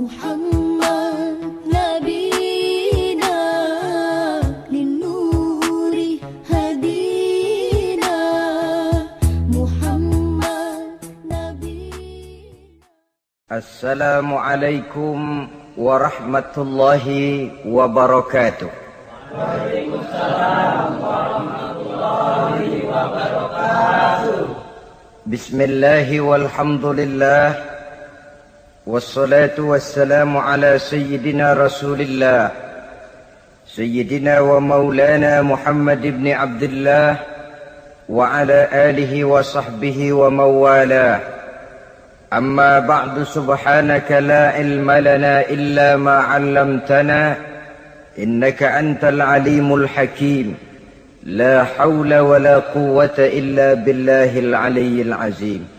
محمد نبينا للنور هدينا محمد نبينا. السلام عليكم ورحمة الله وبركاته. Waalaikumsalam warahmatullahi wabarakatuh. Bismillahi walhamdulillah wassalatu wassalamu ala sayyidina rasulillah sayyidina wa maulana Muhammad ibn Abdullah wa ala alihi wa sahbihi wa mawala. Amma ba'du, subhanaka la ilma lana illa ma 'allamtana innaka antal alimul hakim. La hawla wa la quwwata illa billahil aliyyil azim.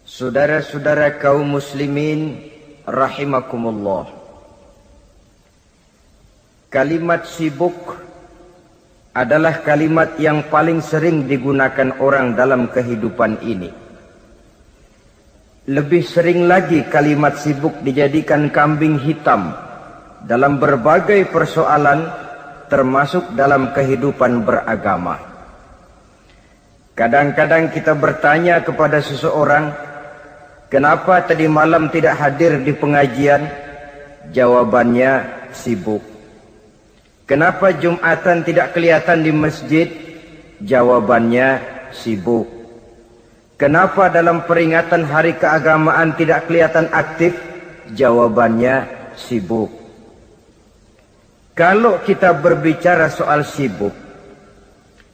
Saudara-saudara kaum muslimin rahimakumullah. Kalimat sibuk adalah kalimat yang paling sering digunakan orang dalam kehidupan ini. Lebih sering lagi kalimat sibuk dijadikan kambing hitam dalam berbagai persoalan, termasuk dalam kehidupan beragama. Kadang-kadang kita bertanya kepada seseorang, kenapa tadi malam tidak hadir di pengajian? Jawabannya, sibuk. Kenapa Jumatan tidak kelihatan di masjid? Jawabannya, sibuk. Kenapa dalam peringatan hari keagamaan tidak kelihatan aktif? Jawabannya, sibuk. Kalau kita berbicara soal sibuk,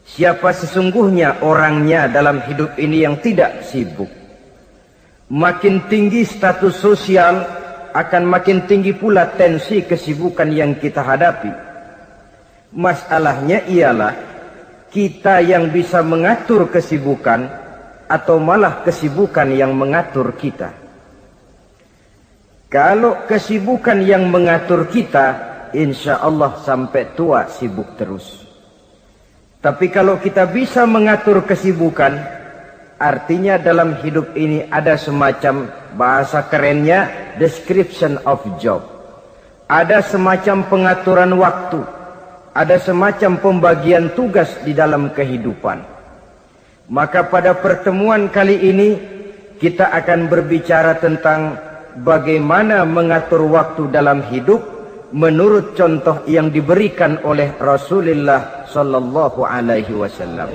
siapa sesungguhnya orangnya dalam hidup ini yang tidak sibuk? Makin tinggi status sosial, akan makin tinggi pula tensi kesibukan yang kita hadapi. Masalahnya ialah kita yang bisa mengatur kesibukan atau malah kesibukan yang mengatur kita. Kalau kesibukan yang mengatur kita, insya Allah sampai tua sibuk terus. Tapi kalau kita bisa mengatur kesibukan, artinya dalam hidup ini ada semacam, bahasa kerennya, description of job. Ada semacam pengaturan waktu, ada semacam pembagian tugas di dalam kehidupan. Maka pada pertemuan kali ini kita akan berbicara tentang bagaimana mengatur waktu dalam hidup menurut contoh yang diberikan oleh Rasulullah sallallahu alaihi wasallam.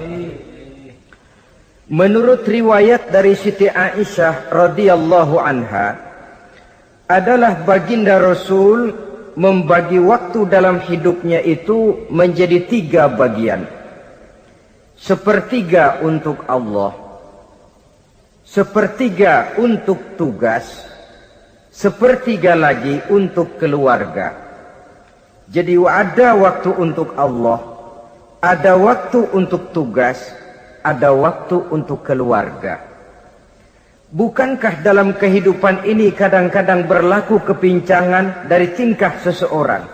Menurut riwayat dari Siti Aisyah radhiyallahu anha, adalah baginda Rasul membagi waktu dalam hidupnya itu menjadi 3 bagian. Sepertiga untuk Allah, sepertiga untuk tugas, sepertiga lagi untuk keluarga. Jadi ada waktu untuk Allah, ada waktu untuk tugas, ada waktu untuk keluarga. Bukankah dalam kehidupan ini kadang-kadang berlaku kepincangan dari tingkah seseorang?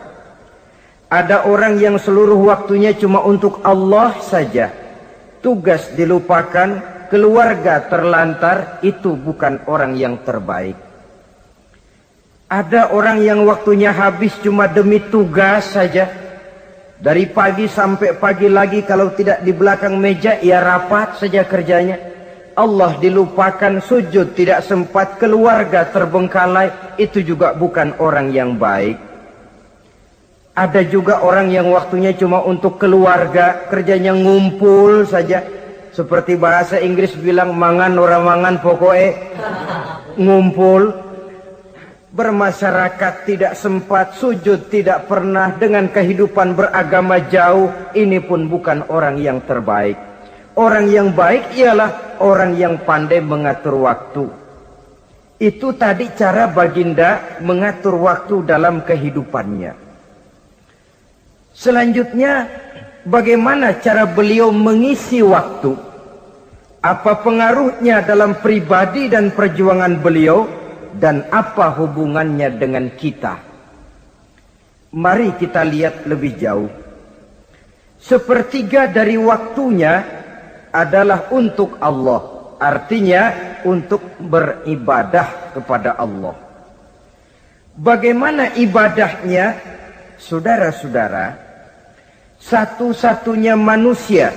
Ada orang yang seluruh waktunya cuma untuk Allah saja, tugas dilupakan, keluarga terlantar. Itu bukan orang yang terbaik. Ada orang yang waktunya habis cuma demi tugas saja. Dari pagi sampai pagi lagi, kalau tidak di belakang meja, ia rapat saja kerjanya. Allah dilupakan, sujud tidak sempat, keluarga terbengkalai. Itu juga bukan orang yang baik. Ada juga orang yang waktunya cuma untuk keluarga, kerjanya ngumpul saja. Seperti bahasa Inggris bilang, mangan ora mangan pokoknya ngumpul. Bermasyarakat tidak sempat, sujud tidak pernah, dengan kehidupan beragama jauh. Ini pun bukan orang yang terbaik. Orang yang baik ialah orang yang pandai mengatur waktu. Itu tadi cara baginda mengatur waktu dalam kehidupannya. Selanjutnya, bagaimana cara beliau mengisi waktu? Apa pengaruhnya dalam pribadi dan perjuangan beliau? Dan apa hubungannya dengan kita? Mari kita lihat lebih jauh. Sepertiga dari waktunya adalah untuk Allah. Artinya untuk beribadah kepada Allah. Bagaimana ibadahnya? Saudara-saudara, satu-satunya manusia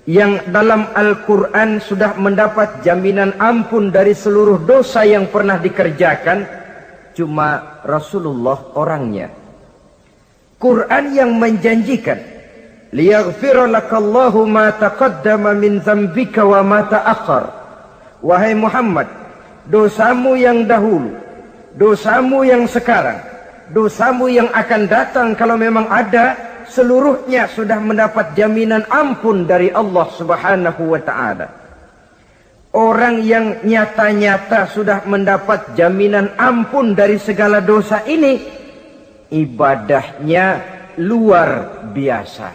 yang dalam Al-Quran sudah mendapat jaminan ampun dari seluruh dosa yang pernah dikerjakan cuma Rasulullah orangnya. Quran yang menjanjikan, liyaghfira lakallahu ma taqaddama min dzambika wa ma ta'akhkhar. Wahai Muhammad, dosamu yang dahulu, dosamu yang sekarang, dosamu yang akan datang kalau memang ada, seluruhnya sudah mendapat jaminan ampun dari Allah Subhanahu wa ta'ala. Orang yang nyata-nyata sudah mendapat jaminan ampun dari segala dosa ini, ibadahnya luar biasa.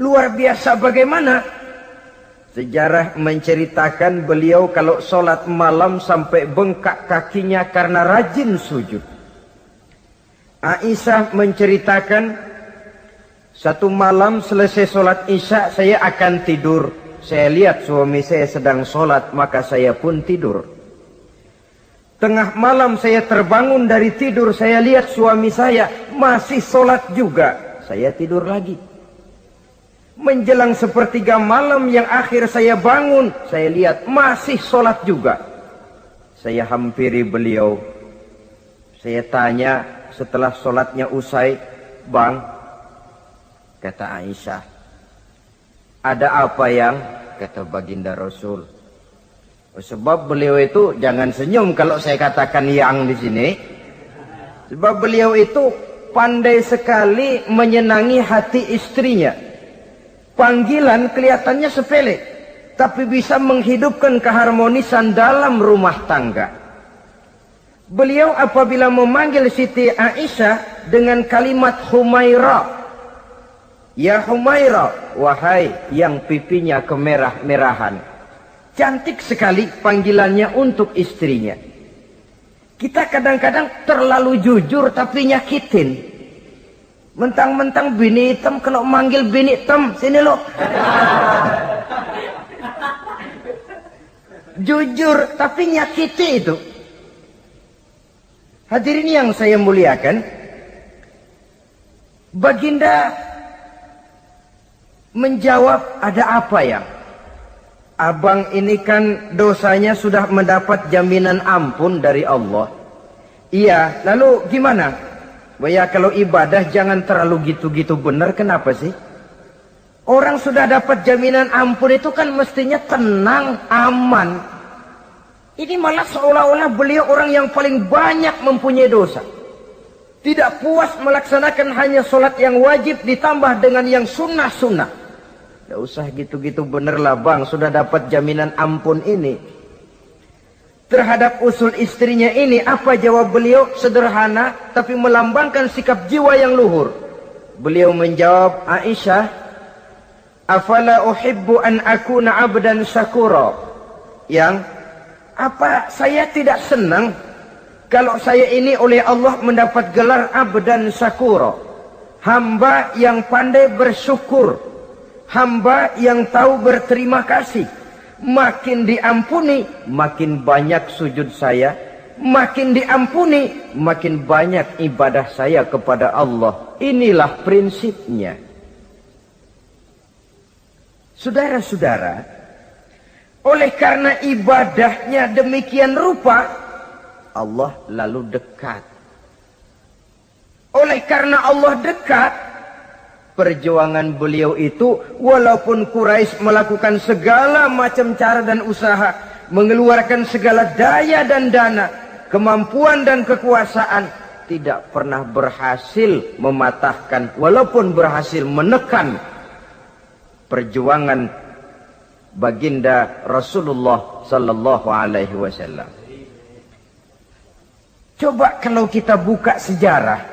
Luar biasa bagaimana? Sejarah menceritakan beliau kalau sholat malam sampai bengkak kakinya karena rajin sujud. Aisyah menceritakan, satu malam selesai sholat isya saya akan tidur. Saya lihat suami saya sedang sholat, maka saya pun tidur. Tengah malam saya terbangun dari tidur, saya lihat suami saya masih sholat juga. Saya tidur lagi. Menjelang sepertiga malam yang akhir saya bangun, saya lihat masih sholat juga. Saya hampiri beliau. Saya tanya, setelah sholatnya usai, "Bang," kata Aisyah, "ada apa yang?" Kata baginda Rasul. Sebab beliau itu, jangan senyum kalau saya katakan yang di sini. Sebab beliau itu pandai sekali menyenangi hati istrinya. Panggilan kelihatannya sepele, tapi bisa menghidupkan keharmonisan dalam rumah tangga. Beliau apabila memanggil Siti Aisyah dengan kalimat Humaira, "Ya Humaira," wahai yang pipinya kemerah-merahan. Cantik sekali panggilannya untuk istrinya. Kita kadang-kadang terlalu jujur tapi nyakitin. Mentang-mentang bini hitam kena manggil bini hitam, sini lo. Jujur tapi nyakiti itu. Hadirin yang saya muliakan, baginda menjawab, "Ada apa ya? Abang ini kan dosanya sudah mendapat jaminan ampun dari Allah." "Iya, lalu gimana?" "Ya kalau ibadah jangan terlalu gitu-gitu benar, kenapa sih? Orang sudah dapat jaminan ampun itu kan mestinya tenang, aman. Ini malah seolah-olah beliau orang yang paling banyak mempunyai dosa. Tidak puas melaksanakan hanya sholat yang wajib ditambah dengan yang sunnah-sunnah. Tidak usah gitu-gitu bener lah bang, sudah dapat jaminan ampun ini." Terhadap usul istrinya ini, apa jawab beliau? Sederhana, tapi melambangkan sikap jiwa yang luhur. Beliau menjawab, "Aisyah, afala uhibbu an akuna abdan syakura." Yang apa saya tidak senang kalau saya ini oleh Allah mendapat gelar abdan syakura, hamba yang pandai bersyukur, hamba yang tahu berterima kasih. Makin diampuni, makin banyak sujud saya. Makin diampuni, makin banyak ibadah saya kepada Allah. Inilah prinsipnya. Saudara-saudara, oleh karena ibadahnya demikian rupa, Allah lalu dekat. Oleh karena Allah dekat, perjuangan beliau itu, walaupun Quraisy melakukan segala macam cara dan usaha, mengeluarkan segala daya dan dana, kemampuan dan kekuasaan, tidak pernah berhasil mematahkan, walaupun berhasil menekan perjuangan baginda Rasulullah sallallahu alaihi wasallam. Coba kalau kita buka sejarah,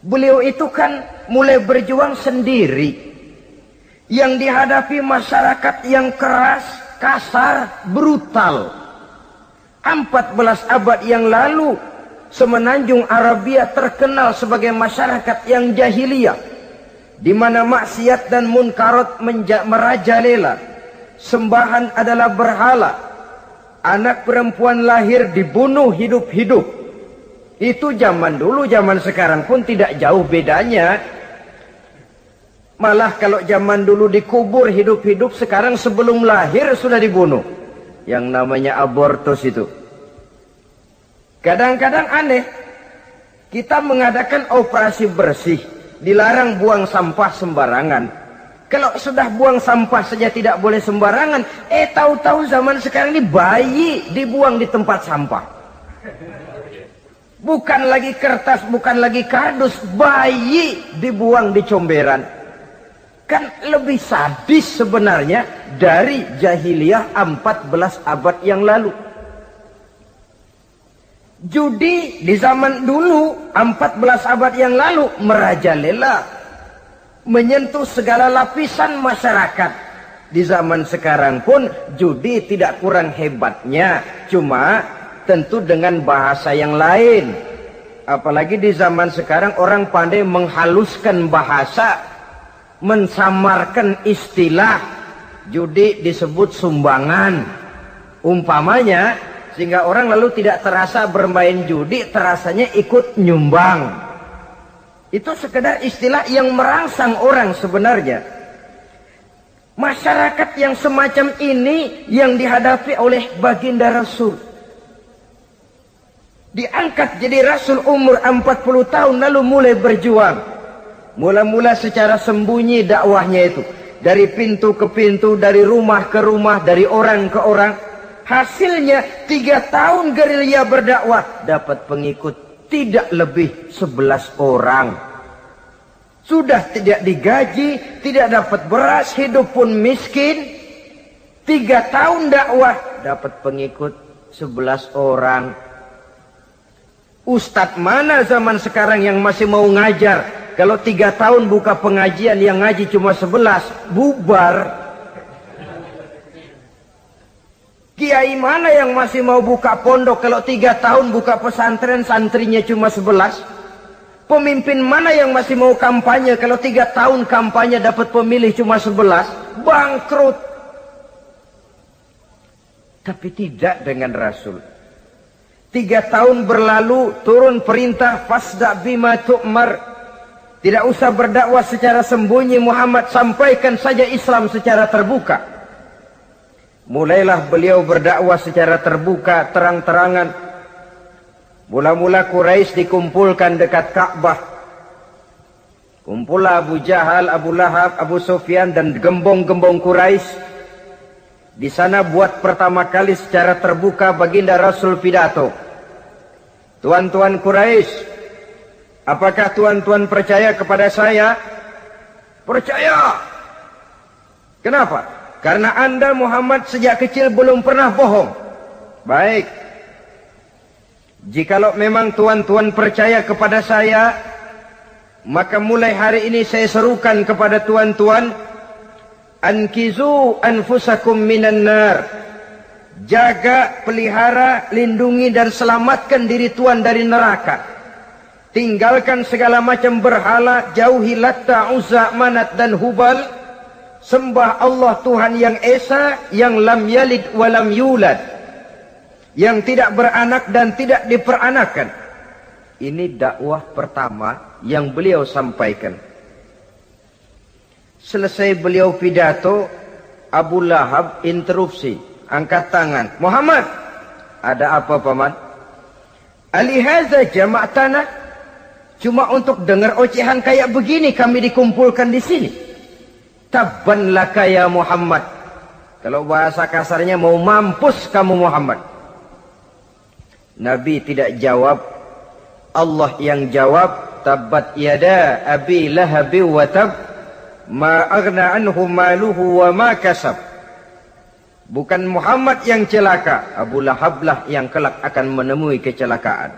beliau itu kan mulai berjuang sendiri, yang dihadapi masyarakat yang keras, kasar, brutal. 14 abad yang lalu, semenanjung Arabia terkenal sebagai masyarakat yang jahiliyah, di mana maksiat dan munkarat merajalela. Sembahan adalah berhala, Anak perempuan lahir dibunuh hidup-hidup. Itu zaman dulu, zaman sekarang pun tidak jauh bedanya. Malah kalau zaman dulu dikubur hidup-hidup, sekarang sebelum lahir sudah dibunuh. Yang namanya abortus itu. Kadang-kadang aneh. Kita mengadakan operasi bersih. Dilarang buang sampah sembarangan. Kalau sudah buang sampah saja tidak boleh sembarangan. Tahu-tahu zaman sekarang ini bayi dibuang di tempat sampah. Bukan lagi kertas, bukan lagi kardus. Bayi dibuang di comberan. Kan lebih sadis sebenarnya dari jahiliyah 14 abad yang lalu. Judi di zaman dulu 14 abad yang lalu merajalela. Menyentuh segala lapisan masyarakat. Di zaman sekarang pun judi tidak kurang hebatnya. Cuma tentu dengan bahasa yang lain. Apalagi di zaman sekarang orang pandai menghaluskan bahasa. Mensamarkan istilah. Judi disebut sumbangan. Umpamanya, sehingga orang lalu tidak terasa bermain judi, terasanya ikut nyumbang. Itu sekedar istilah yang merangsang orang sebenarnya. Masyarakat yang semacam ini yang dihadapi oleh baginda Rasul. Diangkat jadi Rasul umur 40 tahun lalu mulai berjuang. Mula-mula secara sembunyi dakwahnya itu. Dari pintu ke pintu, dari rumah ke rumah, dari orang ke orang. Hasilnya 3 tahun gerilya berdakwah. Dapat pengikut tidak lebih 11 orang. Sudah tidak digaji, tidak dapat beras, hidup pun miskin. 3 tahun dakwah, dapat pengikut 11 orang. Ustadz mana zaman sekarang yang masih mau ngajar? Kalau 3 tahun buka pengajian, yang ngaji cuma 11, bubar. Kiai mana yang masih mau buka pondok? Kalau 3 tahun buka pesantren, santrinya cuma 11. Pemimpin mana yang masih mau kampanye? Kalau 3 tahun kampanye dapat pemilih cuma 11. Bangkrut. Tapi tidak dengan Rasul. 3 tahun berlalu, turun perintah fasda bima tu'mar. Tidak usah berdakwah secara sembunyi Muhammad, sampaikan saja Islam secara terbuka. Mulailah beliau berdakwah secara terbuka, terang-terangan. Mula-mula Quraisy dikumpulkan dekat Ka'bah. Kumpullah Abu Jahal, Abu Lahab, Abu Sufyan dan gembong-gembong Quraisy. Di sana buat pertama kali secara terbuka baginda Rasul pidato. Tuan-tuan Quraisy, apakah tuan-tuan percaya kepada saya? Percaya. Kenapa? Karena Anda Muhammad sejak kecil belum pernah bohong. Baik. Jikalau memang tuan-tuan percaya kepada saya, maka mulai hari ini saya serukan kepada tuan-tuan, ankizu anfusakum minan nar. Jaga, pelihara, lindungi dan selamatkan diri tuan dari neraka. Tinggalkan segala macam berhala, jauhi Latta, Uzza, Manat dan Hubal. Sembah Allah Tuhan yang Esa, yang lam yalid walam yulad, yang tidak beranak dan tidak diperanakan. Ini dakwah pertama yang beliau sampaikan. Selesai beliau pidato, Abu Lahab interupsi, angkat tangan. Muhammad, ada apa paman? Alihaza jama'tana, cuma untuk dengar ocehan kayak begini kami dikumpulkan di sini. Tabban laka ya Muhammad. Kalau bahasa kasarnya mau mampus kamu Muhammad. Nabi tidak jawab. Allah yang jawab. Tabbat yada abi lahabi wa tab. Ma aghna anhu maluhu wa ma kasab. Bukan Muhammad yang celaka. Abu Lahab lah yang kelak akan menemui kecelakaan.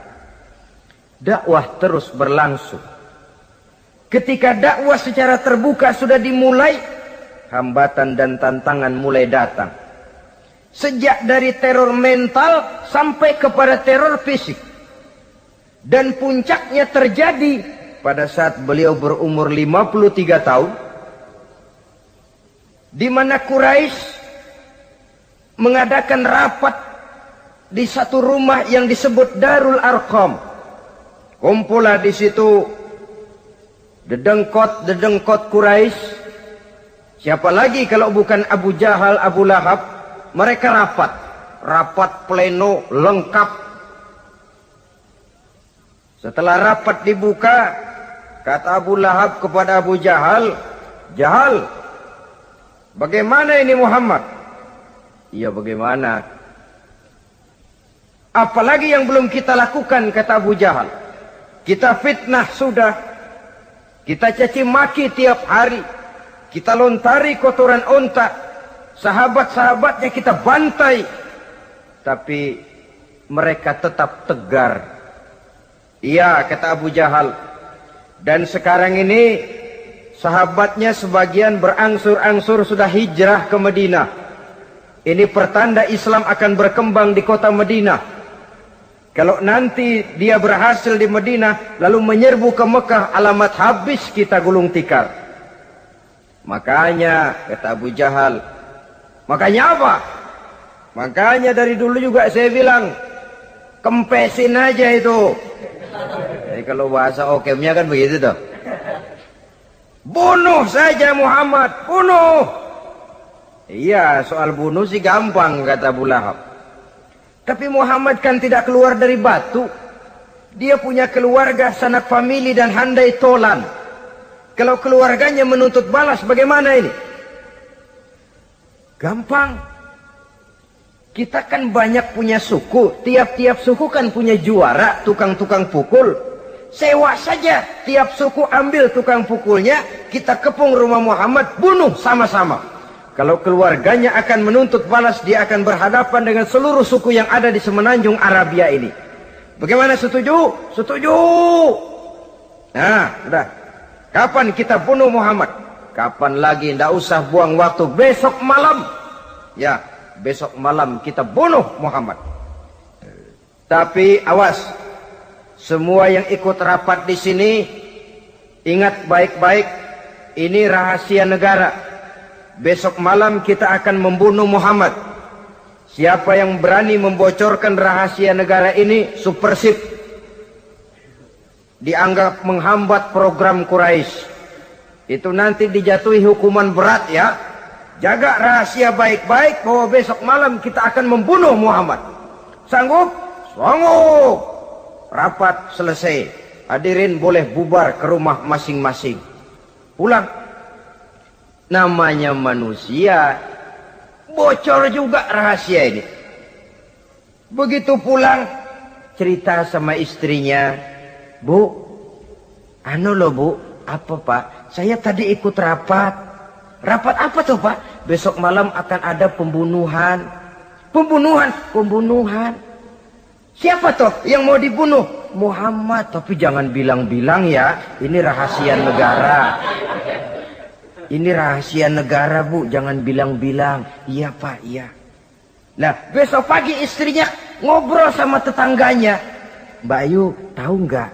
Dakwah terus berlangsung. Ketika dakwah secara terbuka sudah dimulai, hambatan dan tantangan mulai datang. Sejak dari teror mental sampai kepada teror fisik. Dan puncaknya terjadi pada saat beliau berumur 53 tahun. Di mana Quraisy mengadakan rapat di satu rumah yang disebut Darul Arqam. Kumpullah di situ dedengkot Quraisy. Siapa lagi kalau bukan Abu Jahal, Abu Lahab? Mereka rapat pleno lengkap. Setelah rapat dibuka, kata Abu Lahab kepada Abu Jahal, "Jahal, bagaimana ini Muhammad?" "Iya, bagaimana? Apalagi yang belum kita lakukan," kata Abu Jahal. "Kita fitnah sudah, kita caci maki tiap hari, kita lontari kotoran onta, sahabat-sahabatnya kita bantai, tapi mereka tetap tegar." "Iya," kata Abu Jahal, "dan sekarang ini sahabatnya sebagian berangsur-angsur sudah hijrah ke Madinah. Ini pertanda Islam akan berkembang di kota Madinah. Kalau nanti dia berhasil di Madinah lalu menyerbu ke Mekah, alamat habis kita gulung tikar." "Makanya," kata Abu Jahal, "makanya apa? Makanya dari dulu juga saya bilang, kempesin aja itu." Jadi kalau bahasa okemnya kan begitu toh. "Bunuh saja Muhammad, bunuh." "Iya, soal bunuh sih gampang," kata Abu Lahab. "Tapi Muhammad kan tidak keluar dari batu. Dia punya keluarga, sanak famili dan handai tolan. Kalau keluarganya menuntut balas, bagaimana ini?" "Gampang. Kita kan banyak punya suku. Tiap-tiap suku kan punya juara, tukang-tukang pukul. Sewa saja, tiap suku ambil tukang pukulnya, kita kepung rumah Muhammad, bunuh sama-sama. Kalau keluarganya akan menuntut balas, dia akan berhadapan dengan seluruh suku yang ada di semenanjung Arabia ini. Bagaimana, setuju?" "Setuju." "Nah, sudah. Kapan kita bunuh Muhammad?" "Kapan lagi, tidak usah buang waktu. Besok malam." "Ya, besok malam kita bunuh Muhammad. Tapi awas, semua yang ikut rapat di sini, ingat baik-baik, ini rahasia negara. Besok malam kita akan membunuh Muhammad. Siapa yang berani membocorkan rahasia negara ini, supersip, dianggap menghambat program Quraisy. Itu nanti dijatuhi hukuman berat ya. Jaga rahasia baik-baik bahwa besok malam kita akan membunuh Muhammad. Sanggup?" "Sanggup." Rapat selesai. Hadirin boleh bubar ke rumah masing-masing. Pulang. Namanya manusia, bocor juga rahasia ini. Begitu pulang, cerita sama istrinya, "Bu, anu loh Bu." "Apa Pak?" "Saya tadi ikut rapat." "Rapat apa tuh Pak?" "Besok malam akan ada pembunuhan." "Pembunuhan?" "Pembunuhan." "Siapa toh yang mau dibunuh?" "Muhammad." "Tapi jangan bilang-bilang ya, ini rahasia negara." "Ini rahasia negara Bu, jangan bilang-bilang." "Iya Pak, iya." Nah, besok pagi istrinya ngobrol sama tetangganya. "Mbak Ayu, tahu nggak?"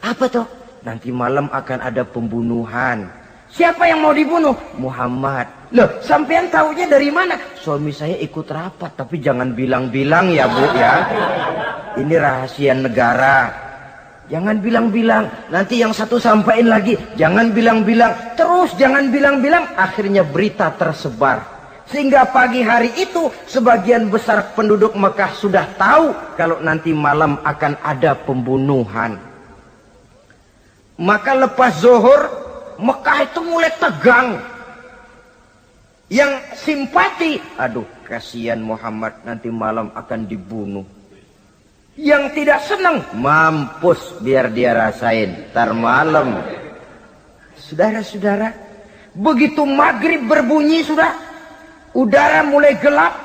"Apa toh?" "Nanti malam akan ada pembunuhan." "Siapa yang mau dibunuh?" "Muhammad." "Loh, sampean taunya dari mana?" "Suami saya ikut rapat." "Tapi jangan bilang-bilang ya Bu ya. Ini rahasia negara. Jangan bilang-bilang. Nanti yang satu sampaikan lagi, jangan bilang-bilang. Terus jangan bilang-bilang. Akhirnya berita tersebar. Sehingga pagi hari itu sebagian besar penduduk Mekah sudah tahu kalau nanti malam akan ada pembunuhan. Maka lepas zuhur, Mekah itu mulai tegang. Yang simpati, "Aduh, kasihan Muhammad, nanti malam akan dibunuh." Yang tidak senang, "Mampus, biar dia rasain, ntar malam." Saudara-saudara, begitu maghrib berbunyi sudah, udara mulai gelap,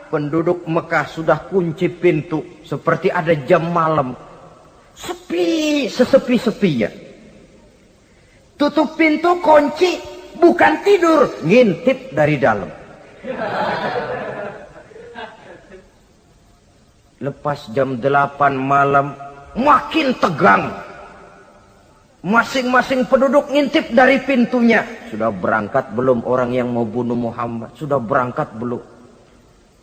penduduk Mekah sudah kunci pintu seperti ada jam malam. Sepi, sesepi-sepinya. Tutup pintu, kunci, bukan tidur, ngintip dari dalam. Lepas jam 8 malam, makin tegang. Masing-masing penduduk ngintip dari pintunya. Sudah berangkat belum orang yang mau bunuh Muhammad? Sudah berangkat belum?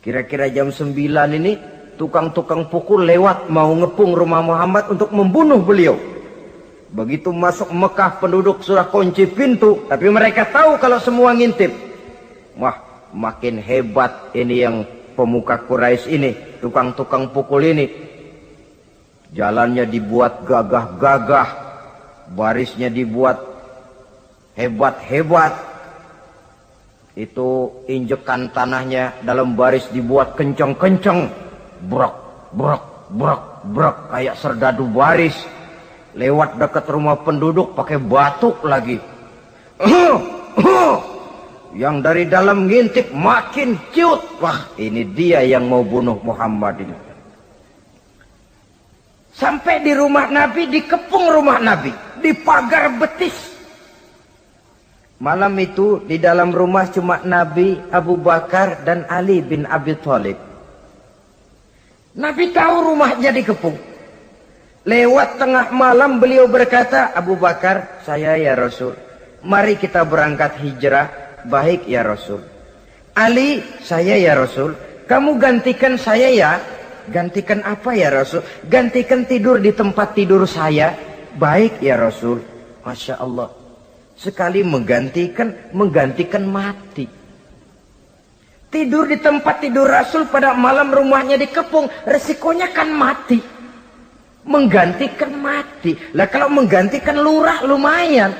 Kira-kira jam 9 ini, tukang-tukang pukul lewat mau ngepung rumah Muhammad untuk membunuh beliau. Begitu masuk Mekah penduduk sudah kunci pintu, tapi mereka tahu kalau semua ngintip. Wah, makin hebat ini yang pemuka Quraisy ini, tukang-tukang pukul ini. Jalannya dibuat gagah-gagah, barisnya dibuat hebat-hebat. Itu injekan tanahnya dalam baris dibuat kencang-kencang, brok, brok, brok, brok, kayak serdadu baris. Lewat dekat rumah penduduk pakai batuk lagi. Yang dari dalam ngintip makin ciut. Wah, ini dia yang mau bunuh Muhammad ini. Sampai di rumah Nabi, dikepung rumah Nabi, di pagar betis. Malam itu di dalam rumah cuma Nabi, Abu Bakar dan Ali bin Abi Thalib. Nabi tahu rumahnya dikepung. Lewat tengah malam beliau berkata, Abu Bakar, saya ya Rasul, mari kita berangkat hijrah. Baik ya Rasul. Ali, saya ya Rasul, kamu gantikan saya ya. Gantikan apa ya Rasul? Gantikan tidur di tempat tidur saya. Baik ya Rasul. Masya Allah. Sekali menggantikan mati. Tidur di tempat tidur Rasul pada malam rumahnya dikepung, resikonya kan mati. Menggantikan mati. Lah kalau menggantikan lurah lumayan.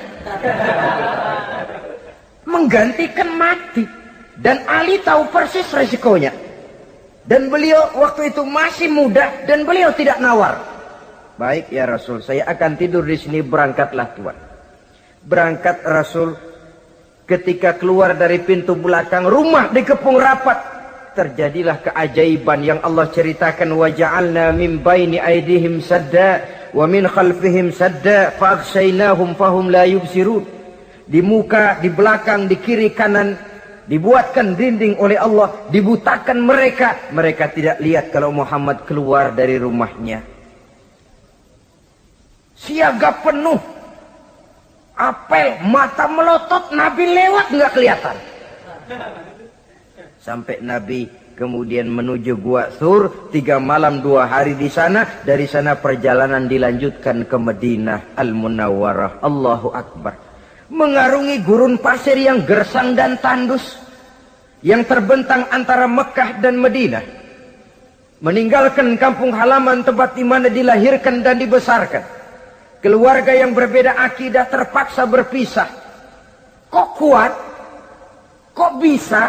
Menggantikan mati. Dan Ali tahu persis resikonya. Dan beliau waktu itu masih muda dan beliau tidak nawar. Baik ya Rasul, saya akan tidur di sini, berangkatlah Tuhan. Berangkat Rasul, ketika keluar dari pintu belakang rumah dikepung rapat. Terjadilah keajaiban yang Allah ceritakan, wa ja'alna min baini aydihim sadda wa min khalfihim sadda fa aghshaynahum fahum la yubsirun. Di muka, di belakang, di kiri kanan dibuatkan dinding oleh Allah, dibutakan mereka. Mereka tidak lihat kalau Muhammad keluar dari rumahnya. Siaga penuh, apel, mata melotot, Nabi lewat nggak kelihatan. Sampai Nabi kemudian menuju Gua Thur, 3 malam 2 hari di sana. Dari sana perjalanan dilanjutkan ke Madinah Al-Munawwarah. Allahu Akbar. Mengarungi gurun pasir yang gersang dan tandus, yang terbentang antara Mekah dan Madinah. Meninggalkan kampung halaman tempat di mana dilahirkan dan dibesarkan. Keluarga yang berbeda akidah terpaksa berpisah. Kok kuat? Kok bisa?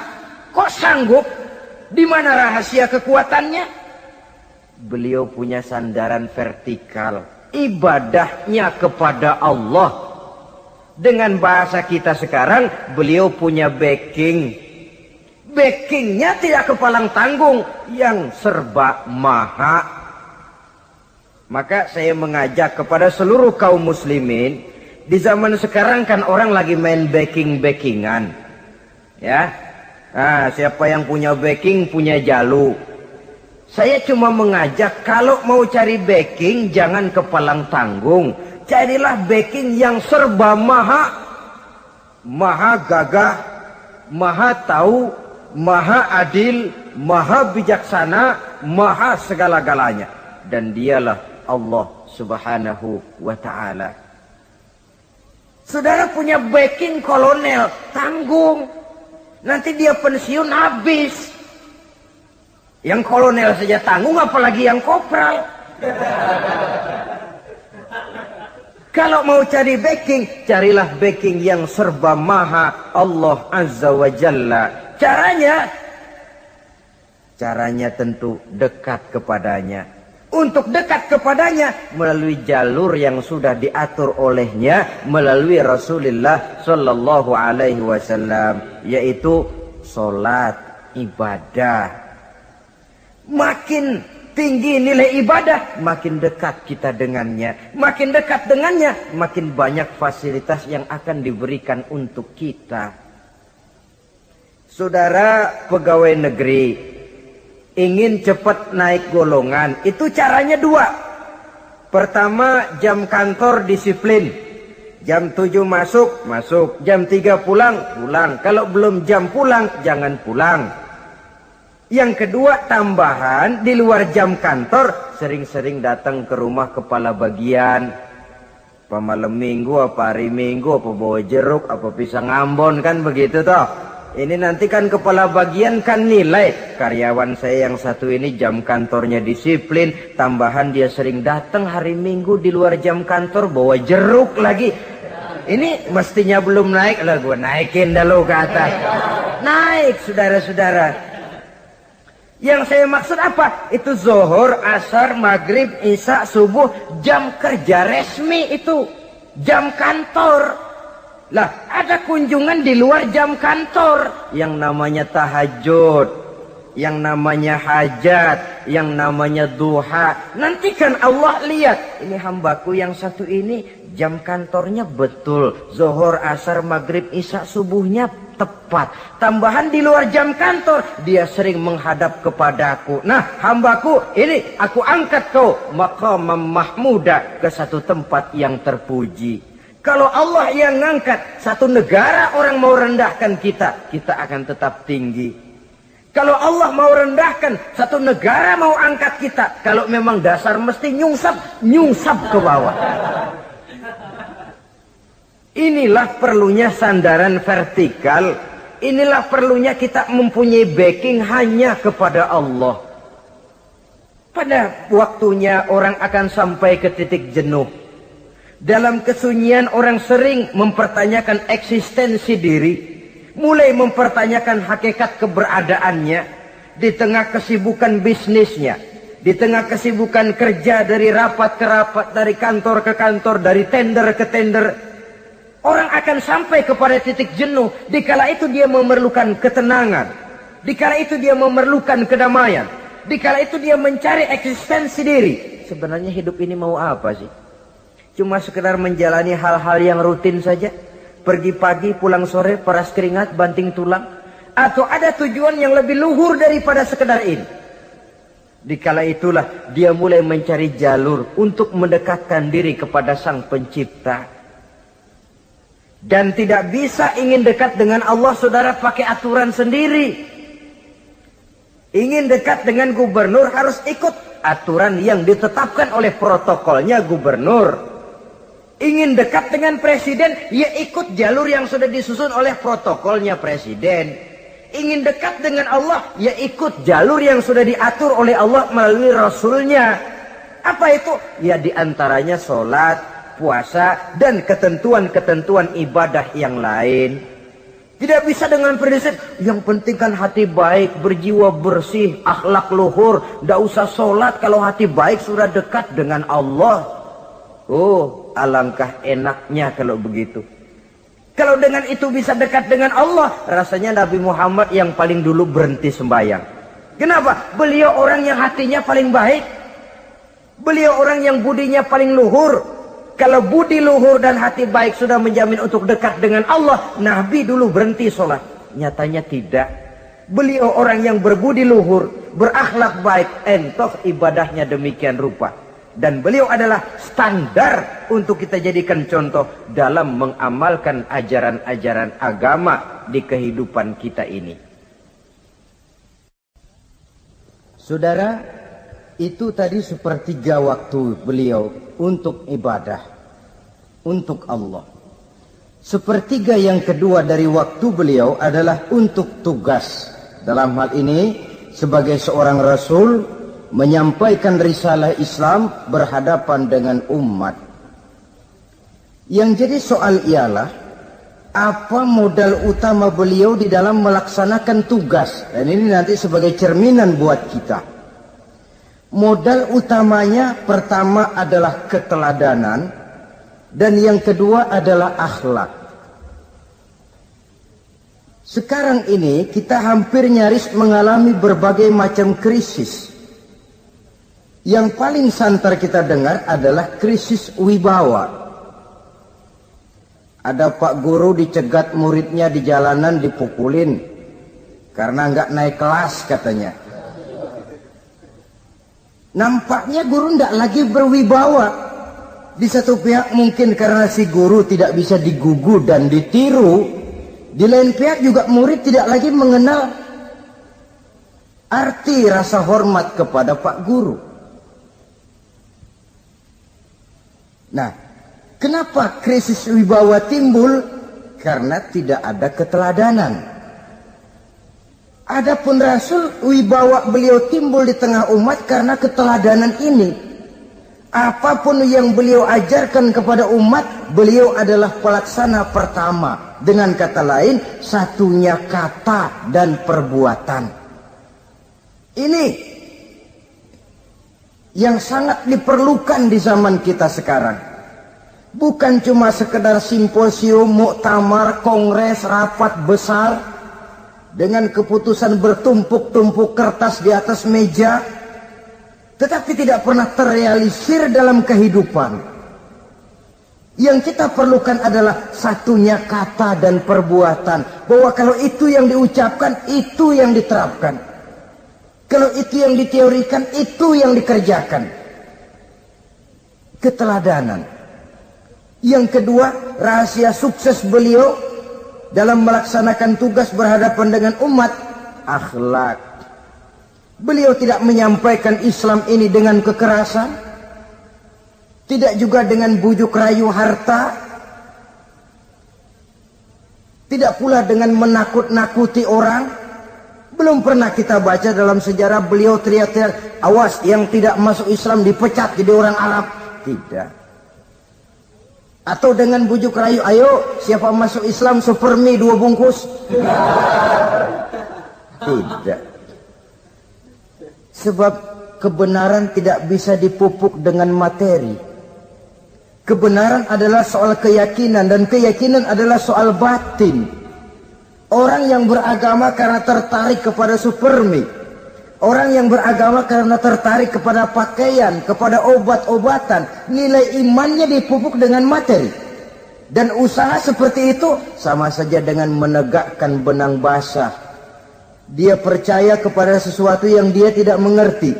Kok sanggup? Di mana rahasia kekuatannya? Beliau punya sandaran vertikal. Ibadahnya kepada Allah. Dengan bahasa kita sekarang, beliau punya backing. Backingnya tidak kepalang tanggung, yang serba maha. Maka saya mengajak kepada seluruh kaum muslimin, di zaman sekarang kan orang lagi main backing-backingan. Ya. Nah, siapa yang punya backing punya jalu. Saya cuma mengajak, kalau mau cari backing jangan kepalang tanggung. Carilah backing yang serba maha. Maha gagah, maha tahu, maha adil, maha bijaksana, maha segala-galanya. Dan dialah Allah Subhanahu wa ta'ala. Saudara punya backing kolonel, tanggung. Nanti dia pensiun habis. Yang kolonel saja tanggung, apalagi yang kopral. Kalau mau cari backing, carilah backing yang serba maha, Allah Azza wa Jalla. Caranya tentu dekat kepadanya. Untuk dekat kepadanya melalui jalur yang sudah diatur olehnya, melalui Rasulullah Sallallahu Alaihi Wasallam, yaitu solat, ibadah. Makin tinggi nilai ibadah, makin dekat kita dengannya. Makin dekat dengannya, makin banyak fasilitas yang akan diberikan untuk kita. Saudara pegawai negeri ingin cepat naik golongan, itu caranya 2. Pertama, jam kantor disiplin. Jam 7 masuk. Jam 3 pulang. Kalau belum jam pulang, jangan pulang. Yang kedua, tambahan di luar jam kantor, sering-sering datang ke rumah kepala bagian. Apa malam minggu, apa hari minggu, apa bawa jeruk, apa pisang Ambon, kan begitu toh. Ini nanti kan kepala bagian kan nilai. Karyawan saya yang satu ini jam kantornya disiplin, tambahan dia sering datang hari minggu di luar jam kantor bawa jeruk lagi. Ini mestinya belum naik lah, gue naikin dulu ke atas. Naik, saudara-saudara. Yang saya maksud apa? Itu zuhur, asar, maghrib, isya, subuh, jam kerja resmi itu. Jam kantor. Lah, ada kunjungan di luar jam kantor. Yang namanya tahajud, yang namanya hajat, yang namanya duha. Nanti kan Allah lihat, ini hambaku yang satu ini jam kantornya betul. Zuhur, asar, maghrib, isya, subuhnya tepat. Tambahan di luar jam kantor, dia sering menghadap kepadaku. Nah, hambaku ini aku angkat kau maqamam mahmuda, ke satu tempat yang terpuji. Kalau Allah yang ngangkat, satu negara orang mau rendahkan kita, kita akan tetap tinggi. Kalau Allah mau rendahkan, satu negara mau angkat kita, kalau memang dasar mesti nyungsap ke bawah. Inilah perlunya sandaran vertikal. Inilah perlunya kita mempunyai backing hanya kepada Allah. Pada waktunya orang akan sampai ke titik jenuh. Dalam kesunyian orang sering mempertanyakan eksistensi diri. Mulai mempertanyakan hakikat keberadaannya. Di tengah kesibukan bisnisnya. Di tengah kesibukan kerja dari rapat ke rapat, dari kantor ke kantor, dari tender ke tender. Orang akan sampai kepada titik jenuh. Dikala itu dia memerlukan ketenangan. Dikala itu dia memerlukan kedamaian. Dikala itu dia mencari eksistensi diri. Sebenarnya hidup ini mau apa sih? Cuma sekedar menjalani hal-hal yang rutin saja. Pergi pagi, pulang sore, peras keringat, banting tulang. Atau ada tujuan yang lebih luhur daripada sekedar ini. Dikala itulah dia mulai mencari jalur untuk mendekatkan diri kepada Sang Pencipta. Dan tidak bisa ingin dekat dengan Allah, saudara, pakai aturan sendiri. Ingin dekat dengan gubernur harus ikut aturan yang ditetapkan oleh protokolnya gubernur. Ingin dekat dengan presiden, ya ikut jalur yang sudah disusun oleh protokolnya presiden. Ingin dekat dengan Allah, ya ikut jalur yang sudah diatur oleh Allah melalui Rasulnya. Apa itu? Ya diantaranya sholat, puasa, dan ketentuan-ketentuan ibadah yang lain. Tidak bisa dengan prinsip yang penting kan hati baik, berjiwa bersih, akhlak luhur. Tidak usah sholat kalau hati baik sudah dekat dengan Allah. Oh, alangkah enaknya kalau begitu. Kalau dengan itu bisa dekat dengan Allah, rasanya Nabi Muhammad yang paling dulu berhenti sembahyang. Kenapa? Beliau orang yang hatinya paling baik. Beliau orang yang budinya paling luhur. Kalau budi luhur dan hati baik sudah menjamin untuk dekat dengan Allah, Nabi dulu berhenti sholat. Nyatanya tidak. Beliau orang yang berbudi luhur, berakhlak baik, entoh ibadahnya demikian rupa. Dan beliau adalah standar untuk kita jadikan contoh dalam mengamalkan ajaran-ajaran agama di kehidupan kita ini. Saudara, itu tadi sepertiga waktu beliau untuk ibadah, untuk Allah. Sepertiga yang kedua dari waktu beliau adalah untuk tugas. Dalam hal ini, sebagai seorang Rasul, menyampaikan risalah Islam berhadapan dengan umat. Yang jadi soal ialah, apa modal utama beliau di dalam melaksanakan tugas? Dan ini nanti sebagai cerminan buat kita. Modal utamanya pertama adalah keteladanan, dan yang kedua adalah akhlak. Sekarang ini kita hampir nyaris mengalami berbagai macam krisis. Yang paling santer kita dengar adalah krisis wibawa. Ada pak guru dicegat muridnya di jalanan, dipukulin karena nggak naik kelas katanya. Nampaknya guru tidak lagi berwibawa. Di satu pihak mungkin karena si guru tidak bisa digugu dan ditiru. Di lain pihak juga murid tidak lagi mengenal arti rasa hormat kepada Pak Guru. Nah, kenapa krisis wibawa timbul? Karena tidak ada keteladanan. Adapun Rasul, wibawa beliau timbul di tengah umat karena keteladanan ini. Apapun yang beliau ajarkan kepada umat, beliau adalah pelaksana pertama. Dengan kata lain, satunya kata dan perbuatan. Ini yang sangat diperlukan di zaman kita sekarang. Bukan cuma sekedar simposium, muktamar, kongres, rapat besar dengan keputusan bertumpuk-tumpuk kertas di atas meja, tetapi tidak pernah terrealisir dalam kehidupan. Yang kita perlukan adalah satunya kata dan perbuatan. Bahwa kalau itu yang diucapkan, itu yang diterapkan. Kalau itu yang diteorikan, itu yang dikerjakan. Keteladanan. Yang kedua, rahasia sukses beliau dalam melaksanakan tugas berhadapan dengan umat, akhlak. Beliau tidak menyampaikan Islam ini dengan kekerasan, tidak juga dengan bujuk rayu harta, tidak pula dengan menakut-nakuti orang. Belum pernah kita baca dalam sejarah beliau teriak-teriak, awas yang tidak masuk Islam dipecat jadi orang Arab. Tidak. Atau dengan bujuk rayu, ayo siapa masuk Islam supermi 2 bungkus. Tidak. Sebab kebenaran tidak bisa dipupuk dengan materi. Kebenaran adalah soal keyakinan, dan keyakinan adalah soal batin. Orang yang beragama karena tertarik kepada supermi, orang yang beragama karena tertarik kepada pakaian, kepada obat-obatan, nilai imannya dipupuk dengan materi. Dan usaha seperti itu sama saja dengan menegakkan benang basah. Dia percaya kepada sesuatu yang dia tidak mengerti.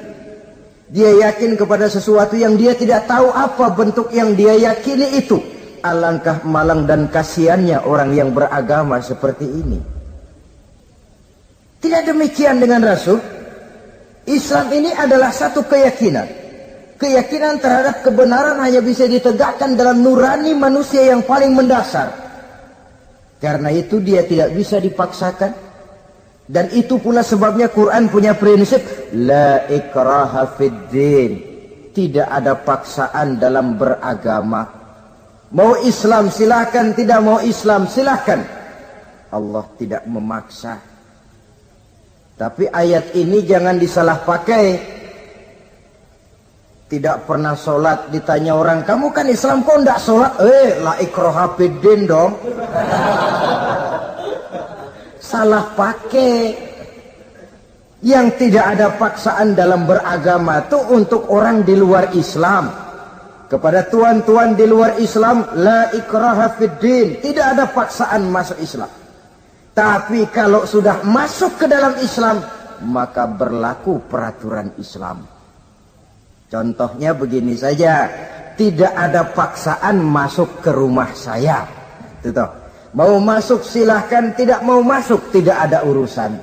Dia yakin kepada sesuatu yang dia tidak tahu apa bentuk yang dia yakini itu. Alangkah malang dan kasihannya orang yang beragama seperti ini. Tidak demikian dengan Rasul. Islam ini adalah satu keyakinan. Keyakinan terhadap kebenaran hanya bisa ditegakkan dalam nurani manusia yang paling mendasar. Karena itu dia tidak bisa dipaksakan. Dan itu pula sebabnya Quran punya prinsip la ikraha fid din. Tidak ada paksaan dalam beragama. Mau Islam silahkan, tidak mau Islam silahkan. Allah tidak memaksa. Tapi ayat ini jangan disalah pakai. Tidak pernah sholat, ditanya orang, kamu kan Islam kok tidak sholat? La ikraha fid din dong. Salah pakai. Yang tidak ada paksaan dalam beragama itu untuk orang di luar Islam. Kepada tuan-tuan di luar Islam, la ikraha fid din, tidak ada paksaan masuk Islam. Tapi kalau sudah masuk ke dalam Islam, maka berlaku peraturan Islam. Contohnya begini saja, tidak ada paksaan masuk ke rumah saya. Itu toh. Mau masuk silahkan, tidak mau masuk tidak ada urusan.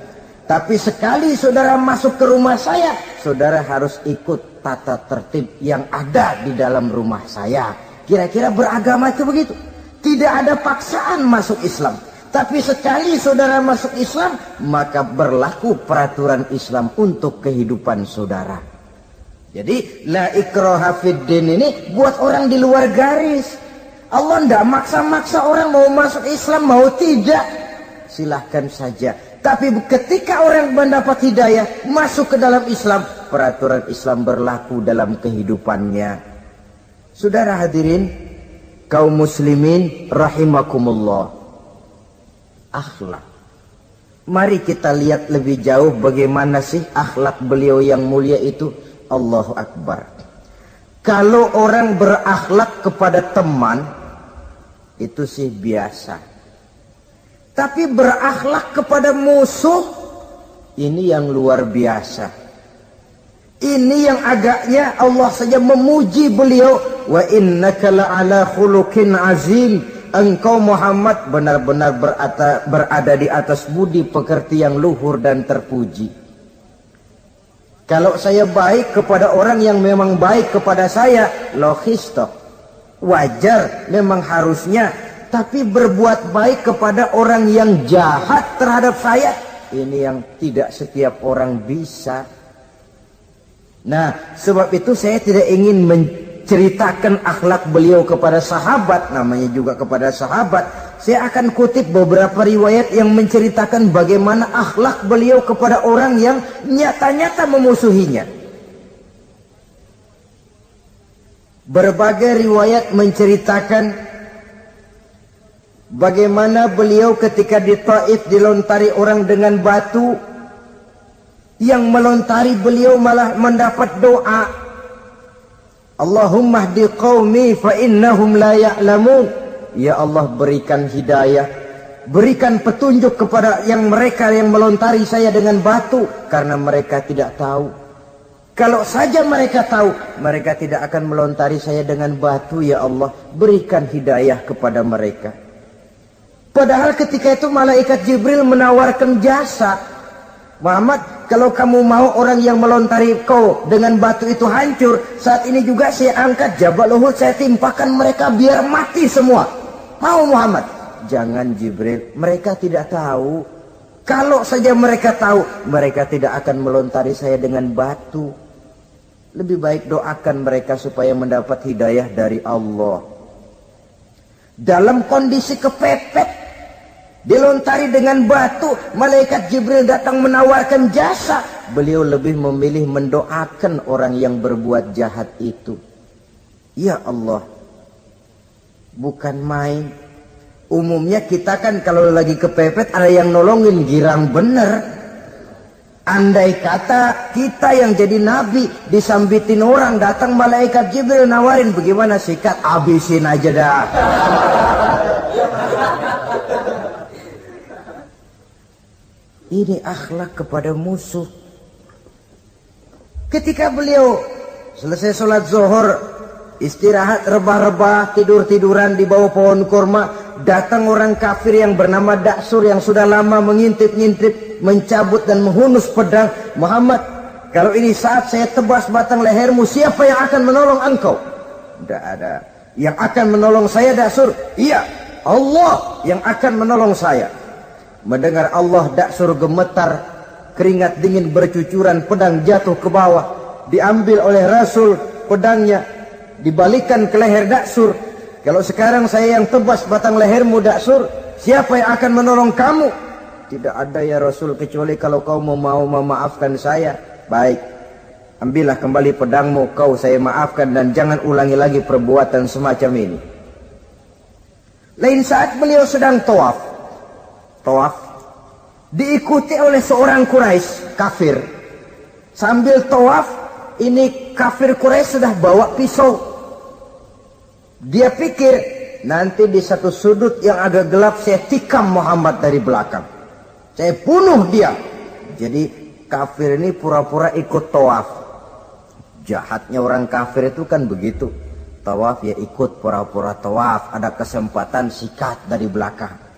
Tapi sekali saudara masuk ke rumah saya, saudara harus ikut tata tertib yang ada di dalam rumah saya. Kira-kira beragama itu begitu. Tidak ada paksaan masuk Islam. Tapi sekali saudara masuk Islam, maka berlaku peraturan Islam untuk kehidupan saudara. Jadi la ikraha fid din ini buat orang di luar garis. Allah tidak maksa-maksa orang mau masuk Islam, mau tidak. Silahkan saja. Tapi ketika orang mendapat hidayah, masuk ke dalam Islam, peraturan Islam berlaku dalam kehidupannya. Saudara hadirin, kaum muslimin rahimakumullah. Akhlak. Mari kita lihat lebih jauh bagaimana sih akhlak beliau yang mulia itu. Allahu Akbar. Kalau orang berakhlak kepada teman, itu sih biasa. Tapi berakhlak kepada musuh, ini yang luar biasa. Ini yang agaknya Allah saja memuji beliau. Wa innaka la'ala khuluqin azim. Engkau Muhammad benar-benar berada di atas budi pekerti yang luhur dan terpuji. Kalau saya baik kepada orang yang memang baik kepada saya, logis toh, wajar, memang harusnya. Tapi berbuat baik kepada orang yang jahat terhadap saya, ini yang tidak setiap orang bisa. Nah, sebab itu saya tidak ingin menceritakan akhlak beliau kepada sahabat, namanya juga kepada sahabat. Saya akan kutip beberapa riwayat yang menceritakan bagaimana akhlak beliau kepada orang yang nyata-nyata memusuhinya. Berbagai riwayat menceritakan bagaimana beliau ketika di Taif dilontari orang dengan batu, yang melontari beliau malah mendapat doa, Allahumma hdi qaumi fa innahum la ya'lamun. Ya Allah, berikan hidayah, berikan petunjuk kepada mereka yang melontari saya dengan batu, karena mereka tidak tahu. Kalau saja mereka tahu, mereka tidak akan melontari saya dengan batu. Ya Allah, berikan hidayah kepada mereka. Padahal ketika itu malaikat Jibril menawarkan jasa, Muhammad, kalau kamu mau orang yang melontari kau dengan batu itu hancur, saat ini juga saya angkat Jabal Uhud, saya timpakan mereka biar mati semua. Mau Muhammad? Jangan Jibril, mereka tidak tahu. Kalau saja mereka tahu, mereka tidak akan melontari saya dengan batu. Lebih baik doakan mereka supaya mendapat hidayah dari Allah. Dalam kondisi kepepet, dilontari dengan batu, malaikat Jibril datang menawarkan jasa. Beliau lebih memilih mendoakan orang yang berbuat jahat itu. Ya Allah, bukan main. Umumnya kita kan kalau lagi kepepet ada yang nolongin, girang bener. Andai kata kita yang jadi nabi disambitin orang, datang malaikat Jibril nawarin, bagaimana sikat? Abisin aja dah. Ini akhlak kepada musuh. Ketika beliau selesai sholat zuhur, istirahat, rebah-rebah, tidur-tiduran di bawah pohon kurma, datang orang kafir yang bernama Daksur yang sudah lama mengintip-ngintip, mencabut dan menghunus pedang. Muhammad, kalau ini saat saya tebas batang lehermu, siapa yang akan menolong engkau? Tidak ada. Yang akan menolong saya Daksur? Iya, Allah yang akan menolong saya. Mendengar Allah, Daksur gemetar, keringat dingin bercucuran, pedang jatuh ke bawah, diambil oleh Rasul pedangnya, dibalikan ke leher Daksur. Kalau sekarang saya yang tebas batang lehermu Daksur, siapa yang akan menolong kamu? Tidak ada ya Rasul, kecuali kalau kau mau memaafkan saya. Baik, ambillah kembali pedangmu, kau saya maafkan, dan jangan ulangi lagi perbuatan semacam ini. Lain saat beliau sedang tawaf, diikuti oleh seorang Quraisy kafir. Sambil tawaf, ini kafir Quraisy sudah bawa pisau. Dia pikir nanti di satu sudut yang agak gelap saya tikam Muhammad dari belakang, saya bunuh dia. Jadi kafir ini pura-pura ikut tawaf. Jahatnya orang kafir itu kan begitu, tawaf ya ikut pura-pura tawaf, ada kesempatan sikat dari belakang.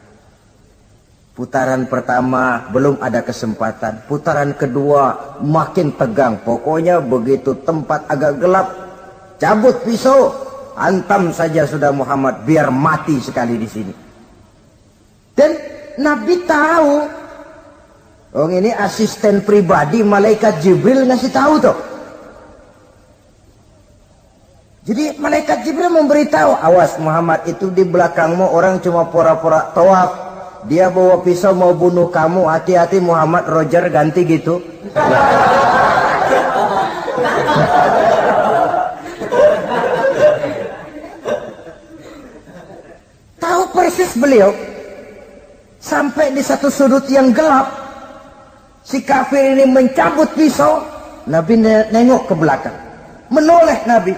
Putaran pertama belum ada kesempatan, putaran kedua makin tegang. Pokoknya begitu tempat agak gelap, cabut pisau, hantam saja sudah Muhammad, biar mati sekali di sini. Dan Nabi tahu, oh ini asisten pribadi malaikat Jibril ngasih tahu tuh. Jadi malaikat Jibril memberitahu, awas Muhammad, itu di belakangmu orang cuma pura-pura tawaf. Dia bawa pisau mau bunuh kamu, hati-hati Muhammad. Roger ganti gitu. Tahu persis beliau. Sampai di satu sudut yang gelap, si kafir ini mencabut pisau. Nabi nengok ke belakang, menoleh Nabi.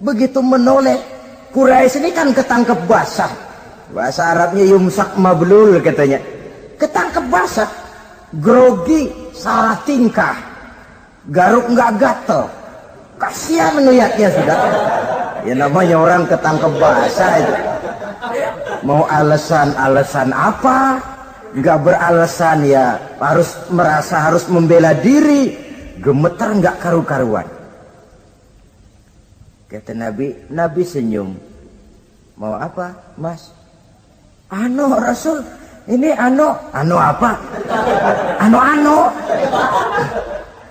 Begitu menoleh, Quraisy ini kan ketangkep basah. Bahasa Arabnya yumsak mablul katanya. Ketangkep basah, grogi, salah tingkah, garuk nggak gatel. Kasihan ngeliatnya sudah. Ya namanya orang ketangkep basah itu. Mau alasan apa? Nggak beralasan ya harus merasa harus membela diri. gemetar nggak karu-karuan. Kata Nabi senyum. Mau apa, Mas? Ano Rasul, ini ano apa? Ano.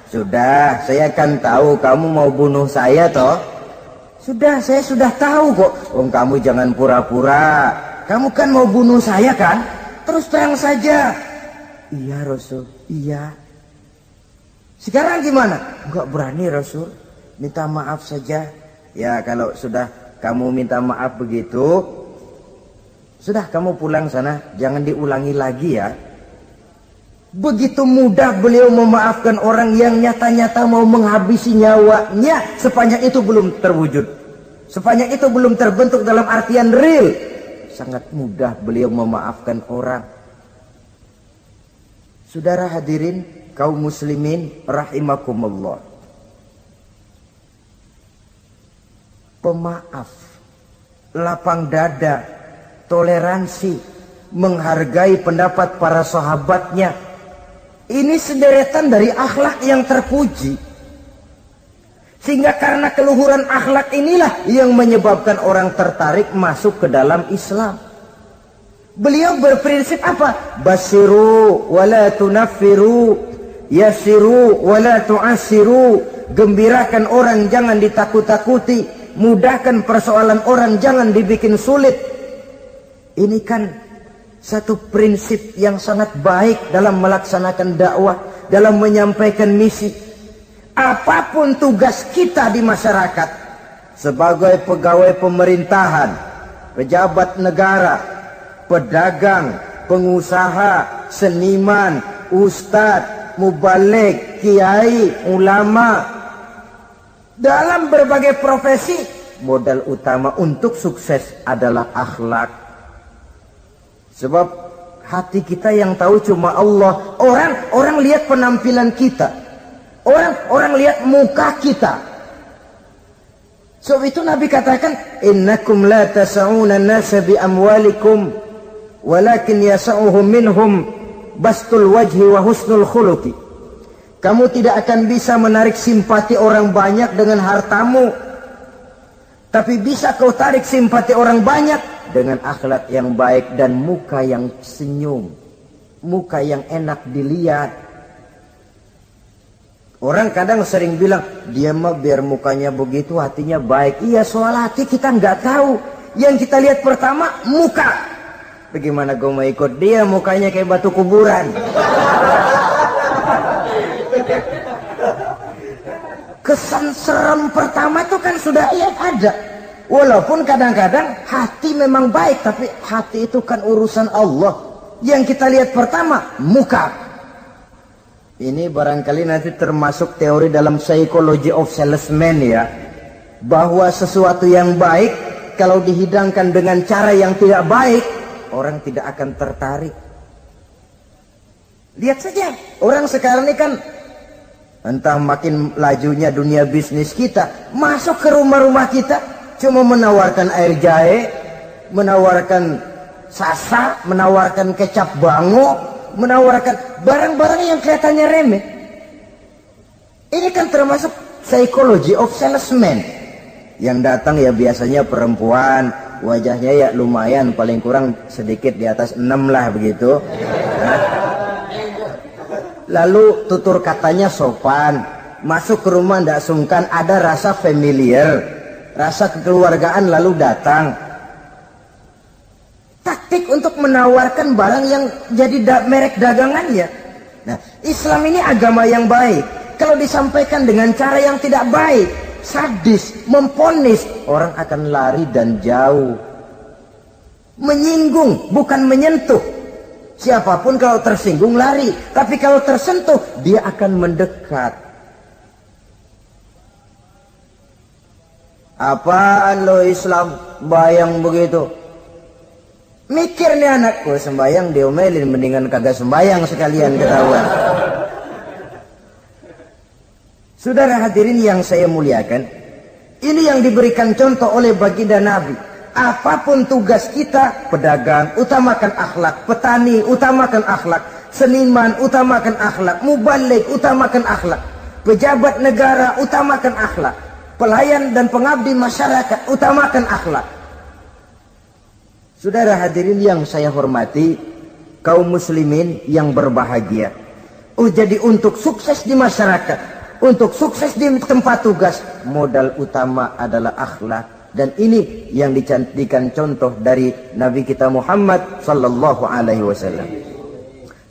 Sudah, saya kan tahu kamu mau bunuh saya toh. Saya sudah tahu kok. Kamu jangan pura-pura. Kamu kan mau bunuh saya kan? Terus terang saja. Iya Rasul, iya. Sekarang gimana? Enggak berani Rasul. Minta maaf saja. Ya kalau sudah kamu minta maaf begitu, sudah kamu pulang sana. Jangan diulangi lagi ya. Begitu mudah beliau memaafkan orang yang nyata-nyata mau menghabisi nyawanya. Sepanjang itu belum terwujud. Sepanjang itu belum terbentuk dalam artian real. Sangat mudah beliau memaafkan orang. Saudara hadirin kaum muslimin rahimakumullah. Pemaaf, lapang dada, toleransi, menghargai pendapat para sahabatnya. Ini sederetan dari akhlak yang terpuji. Sehingga karena keluhuran akhlak inilah yang menyebabkan orang tertarik masuk ke dalam Islam. Beliau berprinsip apa? Basiru wala tunaffiru, yasiru wala tu'asiru. Gembirakan orang, jangan ditakut-takuti. Mudahkan persoalan orang, jangan dibikin sulit. Ini kan satu prinsip yang sangat baik dalam melaksanakan dakwah, dalam menyampaikan misi. Apapun tugas kita di masyarakat, sebagai pegawai pemerintahan, pejabat negara, pedagang, pengusaha, seniman, ustadz, mubalik, kiai, ulama, dalam berbagai profesi, modal utama untuk sukses adalah akhlak. Sebab hati kita yang tahu cuma Allah. Orang lihat penampilan kita, orang lihat muka kita. Sebab itu Nabi katakan, innakum la tas'una an-nasa bi amwalikum walakin yas'uhum minhum bastul wajhi wa husnul khuluqi. Kamu tidak akan bisa menarik simpati orang banyak dengan hartamu, tapi bisa kau tarik simpati orang banyak dengan akhlak yang baik dan muka yang senyum, muka yang enak dilihat. Orang kadang sering bilang, dia mah biar mukanya begitu hatinya baik. Iya, soal hati kita nggak tahu. Yang kita lihat pertama muka. Bagaimana gue mau ikut dia, mukanya kayak batu kuburan. Kesan serem pertama itu kan sudah ada. Walaupun kadang-kadang hati memang baik, tapi hati itu kan urusan Allah. Yang kita lihat pertama muka. Ini barangkali nanti termasuk teori dalam psychology of salesman ya, bahwa sesuatu yang baik kalau dihidangkan dengan cara yang tidak baik, orang tidak akan tertarik. Lihat saja, orang sekarang ini kan entah makin lajunya dunia bisnis kita, masuk ke rumah-rumah kita cuma menawarkan air jahe, menawarkan sasa, menawarkan kecap bango, menawarkan barang-barang yang kelihatannya remeh. Ini kan termasuk psychology of salesman. Yang datang ya biasanya perempuan, wajahnya ya lumayan, paling kurang sedikit di atas 6 lah begitu. Nah, lalu tutur katanya sopan, masuk ke rumah tidak sungkan, ada rasa familiar, rasa kekeluargaan, lalu datang. Taktik untuk menawarkan barang yang jadi merek dagangannya. Nah, Islam ini agama yang baik. Kalau disampaikan dengan cara yang tidak baik, sadis, memponis, orang akan lari dan jauh. Menyinggung, bukan menyentuh. Siapapun kalau tersinggung lari, tapi kalau tersentuh dia akan mendekat. Apaan lo Islam bayang begitu? Mikir nih anakku, sembayang diomelin, mendingan kagak sembayang sekalian ketahuan. Saudara hadirin yang saya muliakan, ini yang diberikan contoh oleh baginda Nabi. Apapun tugas kita, pedagang utamakan akhlak, petani utamakan akhlak, seniman utamakan akhlak, mubalik utamakan akhlak. Pejabat negara, utamakan akhlak. Pelayan dan pengabdi masyarakat, utamakan akhlak. Saudara hadirin yang saya hormati, kaum muslimin yang berbahagia. Jadi untuk sukses di masyarakat, untuk sukses di tempat tugas, modal utama adalah akhlak. Dan ini yang dicantikan contoh dari Nabi kita Muhammad sallallahu alaihi wasallam.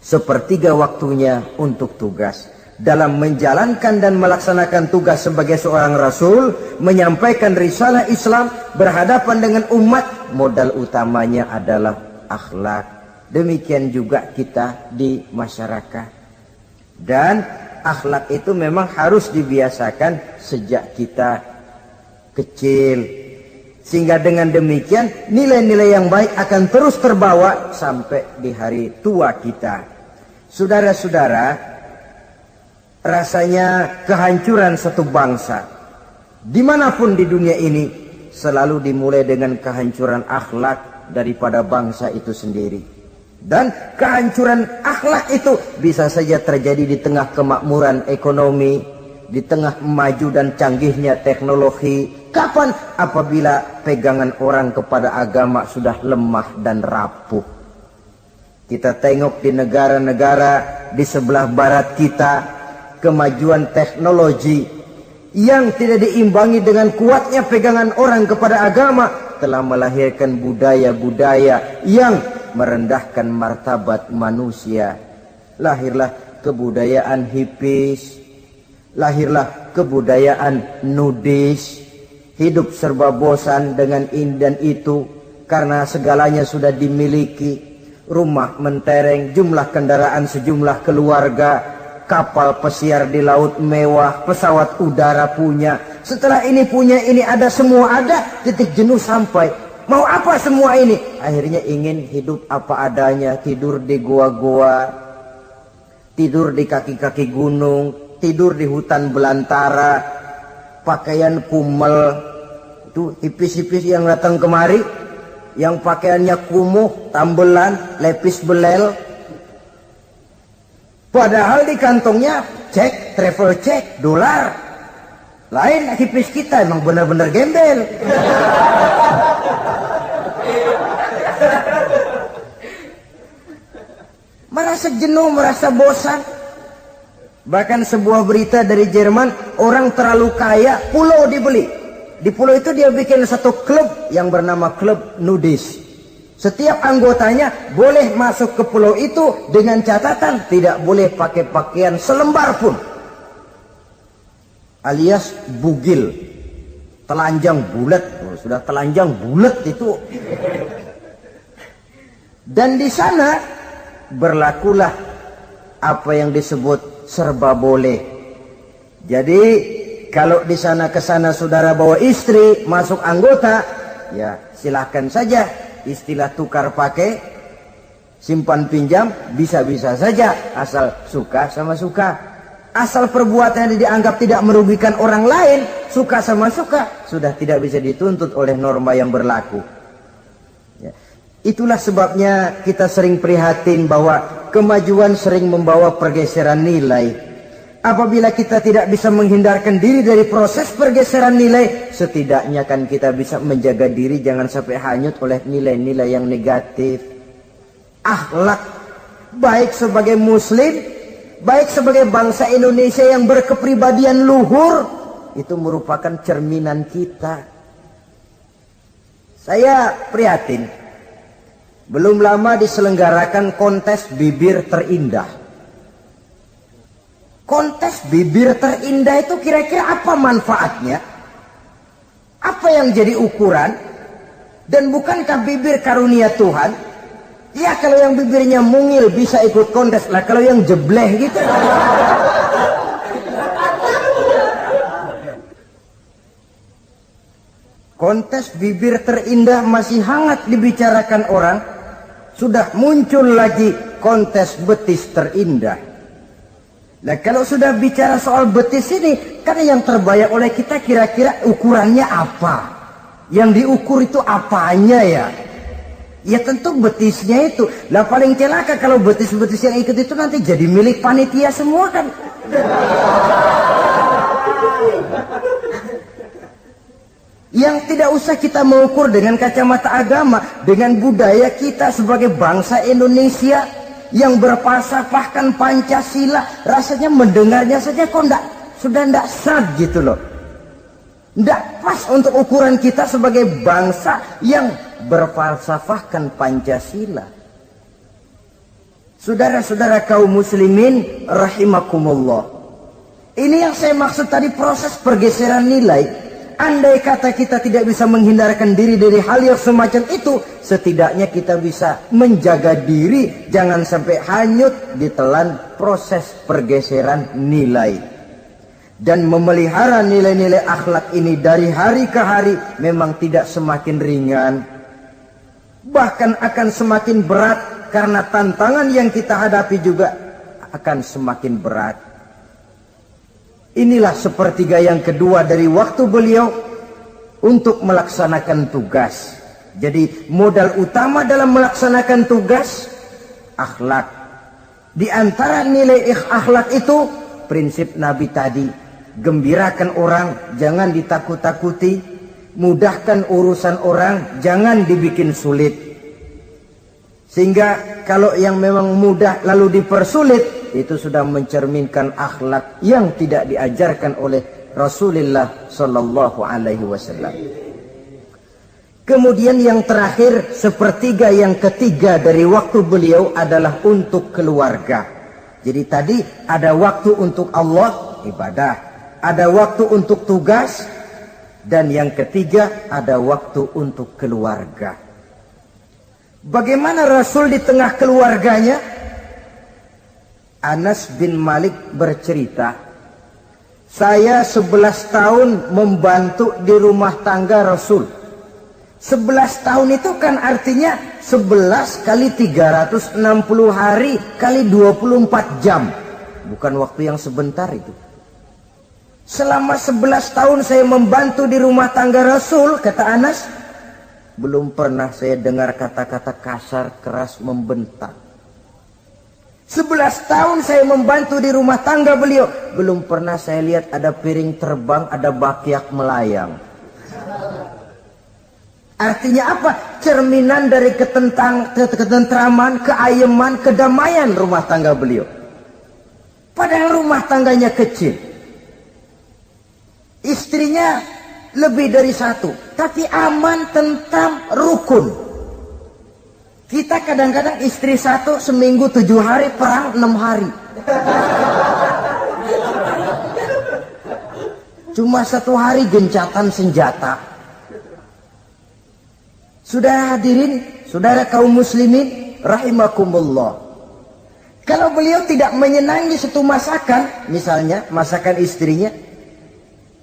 Sepertiga waktunya untuk tugas. Dalam menjalankan dan melaksanakan tugas sebagai seorang rasul, menyampaikan risalah Islam, berhadapan dengan umat, modal utamanya adalah akhlak. Demikian juga kita di masyarakat. Dan akhlak itu memang harus dibiasakan sejak kita kecil. Sehingga dengan demikian nilai-nilai yang baik akan terus terbawa sampai di hari tua kita. Saudara-saudara, rasanya kehancuran satu bangsa dimanapun di dunia ini selalu dimulai dengan kehancuran akhlak daripada bangsa itu sendiri. Dan kehancuran akhlak itu bisa saja terjadi di tengah kemakmuran ekonomi, di tengah maju dan canggihnya teknologi. Kapan? Apabila pegangan orang kepada agama sudah lemah dan rapuh. Kita tengok di negara-negara di sebelah barat kita, kemajuan teknologi yang tidak diimbangi dengan kuatnya pegangan orang kepada agama telah melahirkan budaya-budaya yang merendahkan martabat manusia. Lahirlah kebudayaan hipis, lahirlah kebudayaan nudis, hidup serba bosan dengan ini dan itu karena segalanya sudah dimiliki. Rumah mentereng, jumlah kendaraan sejumlah keluarga, kapal pesiar di laut mewah, pesawat udara punya. Setelah ini punya, ini ada, semua ada, titik jenuh sampai. Mau apa semua ini? Akhirnya ingin hidup apa adanya, tidur di goa-goa, tidur di kaki-kaki gunung, tidur di hutan belantara, pakaian kumel. Itu hipis-hipis yang datang kemari, yang pakaiannya kumuh, tambelan, lepis belel. Padahal di kantongnya cek, travel cek, dolar. Lain hipis kita, emang benar-benar gembel. Merasa jenuh, merasa bosan. Bahkan sebuah berita dari Jerman, orang terlalu kaya, pulau dibeli. Di pulau itu dia bikin satu klub yang bernama klub nudis. Setiap anggotanya boleh masuk ke pulau itu dengan catatan tidak boleh pakai pakaian selembar pun. Alias bugil. Telanjang bulat. Oh, sudah telanjang bulat itu. Dan di sana berlakulah apa yang disebut serba boleh. Jadi kalau di sana ke sana saudara bawa istri, masuk anggota, ya silahkan saja. Istilah tukar pakai, simpan pinjam, bisa-bisa saja. Asal suka sama suka. Asal perbuatannya dianggap tidak merugikan orang lain, suka sama suka, sudah tidak bisa dituntut oleh norma yang berlaku. Ya. Itulah sebabnya kita sering prihatin bahwa kemajuan sering membawa pergeseran nilai. Apabila kita tidak bisa menghindarkan diri dari proses pergeseran nilai, setidaknya kan kita bisa menjaga diri jangan sampai hanyut oleh nilai-nilai yang negatif. Akhlak, baik sebagai muslim, baik sebagai bangsa Indonesia yang berkepribadian luhur, itu merupakan cerminan kita. Saya prihatin, belum lama diselenggarakan kontes bibir terindah. Kontes bibir terindah itu kira-kira apa manfaatnya? Apa yang jadi ukuran? Dan bukankah bibir karunia Tuhan? Ya kalau yang bibirnya mungil bisa ikut kontes lah, kalau yang jebleh gitu. Kontes bibir terindah masih hangat dibicarakan orang. Sudah muncul lagi kontes betis terindah. Nah kalau sudah bicara soal betis ini, kan yang terbayang oleh kita kira-kira ukurannya apa? Yang diukur itu apanya ya? Ya tentu betisnya itu. Lah paling celaka kalau betis-betis yang ikut itu nanti jadi milik panitia semua kan. Yang tidak usah kita mengukur dengan kacamata agama, dengan budaya kita sebagai bangsa Indonesia yang berfalsafahkan Pancasila, rasanya mendengarnya saja kok sudah tidak sad gitu loh. Tidak pas untuk ukuran kita sebagai bangsa yang berfalsafahkan Pancasila. Saudara-saudara kaum muslimin rahimakumullah. Ini yang saya maksud tadi, proses pergeseran nilai. Andai kata kita tidak bisa menghindarkan diri dari hal yang semacam itu, setidaknya kita bisa menjaga diri jangan sampai hanyut ditelan proses pergeseran nilai. Dan memelihara nilai-nilai akhlak ini dari hari ke hari memang tidak semakin ringan, bahkan akan semakin berat, karena tantangan yang kita hadapi juga akan semakin berat. Inilah sepertiga yang kedua dari waktu beliau untuk melaksanakan tugas. Jadi modal utama dalam melaksanakan tugas akhlak. Di antara nilai akhlak itu prinsip Nabi tadi, gembirakan orang, jangan ditakut-takuti, mudahkan urusan orang, jangan dibikin sulit. Sehingga kalau yang memang mudah lalu dipersulit, itu sudah mencerminkan akhlak yang tidak diajarkan oleh Rasulullah sallallahu alaihi wasallam. Kemudian yang terakhir, sepertiga yang ketiga dari waktu beliau adalah untuk keluarga. Jadi tadi ada waktu untuk Allah, ibadah, ada waktu untuk tugas, dan yang ketiga ada waktu untuk keluarga. Bagaimana Rasul di tengah keluarganya? Anas bin Malik bercerita, saya 11 tahun membantu di rumah tangga Rasul. 11 tahun itu kan artinya 11 kali 360 hari kali 24 jam. Bukan waktu yang sebentar itu. Selama 11 tahun saya membantu di rumah tangga Rasul, kata Anas, belum pernah saya dengar kata-kata kasar, keras, membentak. 11 tahun saya membantu di rumah tangga beliau, belum pernah saya lihat ada piring terbang, ada bakyak melayang. Artinya apa? Cerminan dari ketentraman, keayeman, kedamaian rumah tangga beliau. Padahal rumah tangganya kecil. Istrinya lebih dari satu, tapi aman, tentram, rukun. Kita kadang-kadang istri satu seminggu 7 hari, perang 6 hari. Cuma 1 hari gencatan senjata. Sudah hadirin, saudara kaum muslimin rahimakumullah. Kalau beliau tidak menyenangi satu masakan, misalnya masakan istrinya,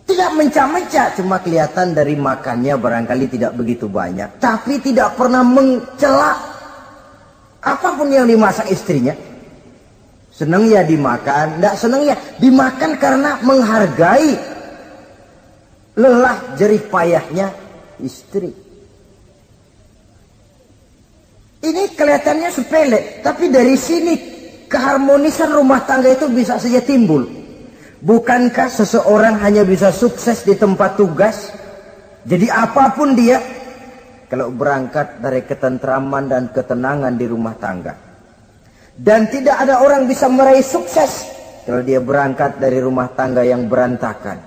tidak mencah-mencah, cuma kelihatan dari makannya barangkali tidak begitu banyak, tapi tidak pernah mencela apapun yang dimasak istrinya. Senang ya dimakan, tidak senang ya dimakan karena menghargai lelah jerih payahnya istri. Ini kelihatannya sepele, tapi dari sini keharmonisan rumah tangga itu bisa saja timbul. Bukankah seseorang hanya bisa sukses di tempat tugas? Jadi apapun dia, kalau berangkat dari ketentraman dan ketenangan di rumah tangga. Dan tidak ada orang bisa meraih sukses kalau dia berangkat dari rumah tangga yang berantakan.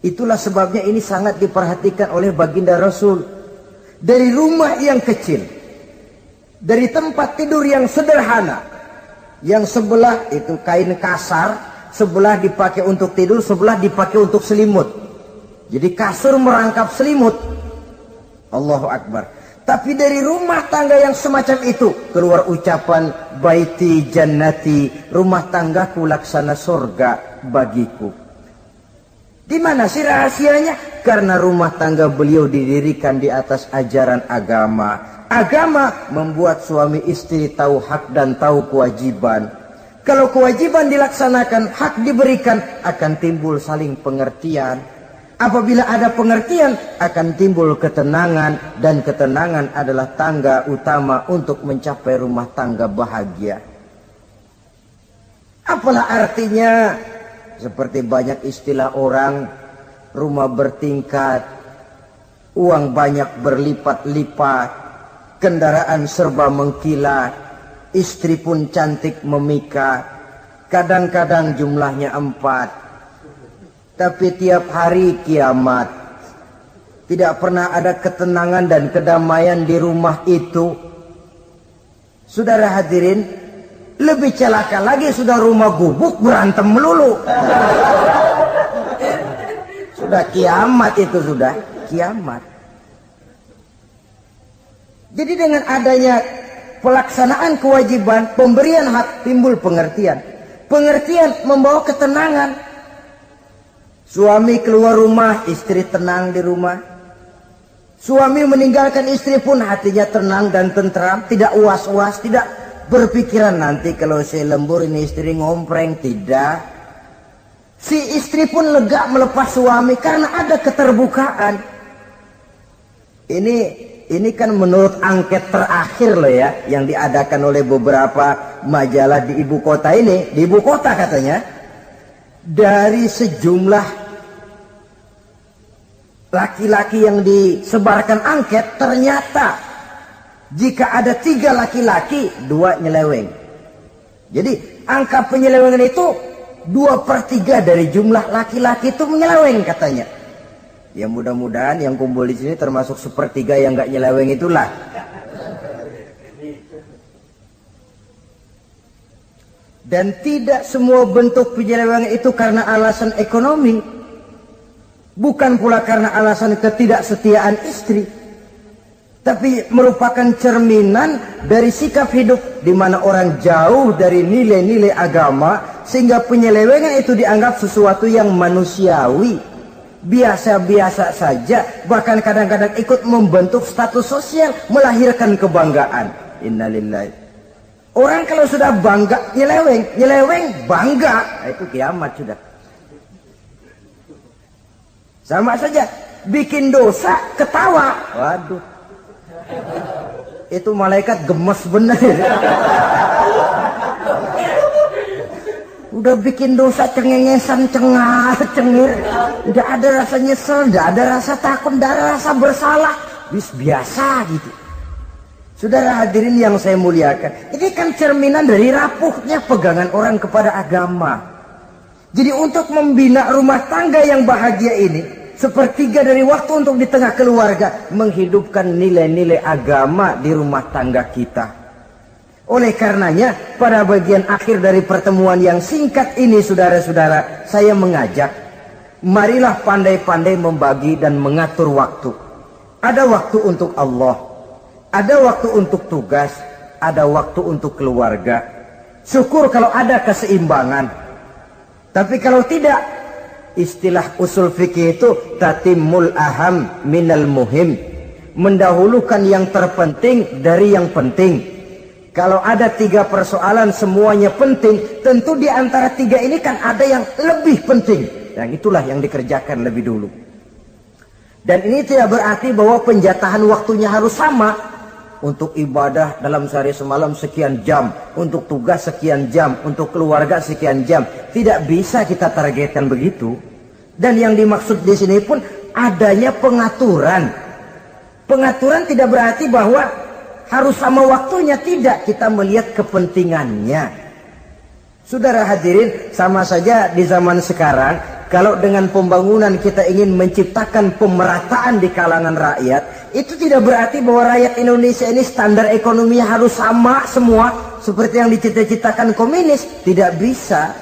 Itulah sebabnya ini sangat diperhatikan oleh baginda Rasul. Dari rumah yang kecil, dari tempat tidur yang sederhana, yang sebelah itu kain kasar, sebelah dipakai untuk tidur, sebelah dipakai untuk selimut. Jadi kasur merangkap selimut. Allahu Akbar. Tapi dari rumah tangga yang semacam itu keluar ucapan baiti jannati, rumah tanggaku laksana surga bagiku. Di mana sih rahasianya? Karena rumah tangga beliau didirikan di atas ajaran agama. Agama membuat suami istri tahu hak dan tahu kewajiban. Kalau kewajiban dilaksanakan, hak diberikan, akan timbul saling pengertian. Apabila ada pengertian, akan timbul ketenangan, dan ketenangan adalah tangga utama untuk mencapai rumah tangga bahagia. Apalah artinya seperti banyak istilah orang, rumah bertingkat, uang banyak berlipat-lipat, kendaraan serba mengkilat, istri pun cantik memikat, kadang-kadang jumlahnya 4. Tapi tiap hari kiamat, tidak pernah ada ketenangan dan kedamaian di rumah itu. Saudara hadirin, lebih celaka lagi sudah rumah gubuk berantem melulu. Sudah kiamat itu, sudah kiamat. Jadi dengan adanya pelaksanaan kewajiban, pemberian hak, timbul pengertian. Pengertian membawa ketenangan. Suami keluar rumah, istri tenang di rumah. Suami meninggalkan istri pun hatinya tenang dan tentram, tidak was-was, tidak berpikiran nanti kalau saya lembur ini istri ngompreng, tidak. Si istri pun lega melepas suami karena ada keterbukaan. Ini kan menurut angket terakhir loh ya, yang diadakan oleh beberapa majalah di ibu kota ini, di ibu kota katanya, dari sejumlah laki-laki yang disebarkan angket, ternyata jika ada 3 laki-laki, 2 nyeleweng. Jadi angka penyelewengan itu 2/3 dari jumlah laki-laki itu menyeleweng katanya. Ya mudah-mudahan yang kumpul di sini termasuk 1/3 yang nggak nyeleweng itulah. Dan tidak semua bentuk penyelewengan itu karena alasan ekonomi. Bukan pula karena alasan ketidaksetiaan istri, tapi merupakan cerminan dari sikap hidup di mana orang jauh dari nilai-nilai agama, sehingga penyelewengan itu dianggap sesuatu yang manusiawi, biasa-biasa saja, bahkan kadang-kadang ikut membentuk status sosial, melahirkan kebanggaan. Innalillahi. Orang kalau sudah bangga nyeleweng bangga, itu kiamat sudah. Sama saja, bikin dosa, ketawa. Waduh. Itu malaikat gemes bener. Udah bikin dosa cengengesan, cengar, cengir. Udah ada rasa nyesel, udah ada rasa takut, udah ada rasa bersalah. Biasa gitu. Saudara hadirin yang saya muliakan, ini kan cerminan dari rapuhnya pegangan orang kepada agama. Jadi untuk membina rumah tangga yang bahagia ini, 1/3 dari waktu untuk di tengah keluarga, menghidupkan nilai-nilai agama di rumah tangga kita. Oleh karenanya, pada bagian akhir dari pertemuan yang singkat ini, saudara-saudara, saya mengajak, marilah pandai-pandai membagi dan mengatur waktu. Ada waktu untuk Allah, ada waktu untuk tugas, ada waktu untuk keluarga. Syukur kalau ada keseimbangan. Tapi kalau tidak, istilah usul fikih itu tatimul aham minal muhim, mendahulukan yang terpenting dari yang penting. Kalau ada 3 persoalan semuanya penting, tentu di antara 3 ini kan ada yang lebih penting, yang itulah yang dikerjakan lebih dulu. Dan ini tidak berarti bahwa penjatahan waktunya harus sama. Untuk ibadah dalam sehari semalam sekian jam, untuk tugas sekian jam, untuk keluarga sekian jam. Tidak bisa kita targetkan begitu. Dan yang dimaksud di sini pun adanya pengaturan. Pengaturan tidak berarti bahwa harus sama waktunya, tidak. Kita melihat kepentingannya. Saudara hadirin, sama saja di zaman sekarang, kalau dengan pembangunan kita ingin menciptakan pemerataan di kalangan rakyat, itu tidak berarti bahwa rakyat Indonesia ini standar ekonominya harus sama semua seperti yang dicita-citakan komunis. Tidak bisa.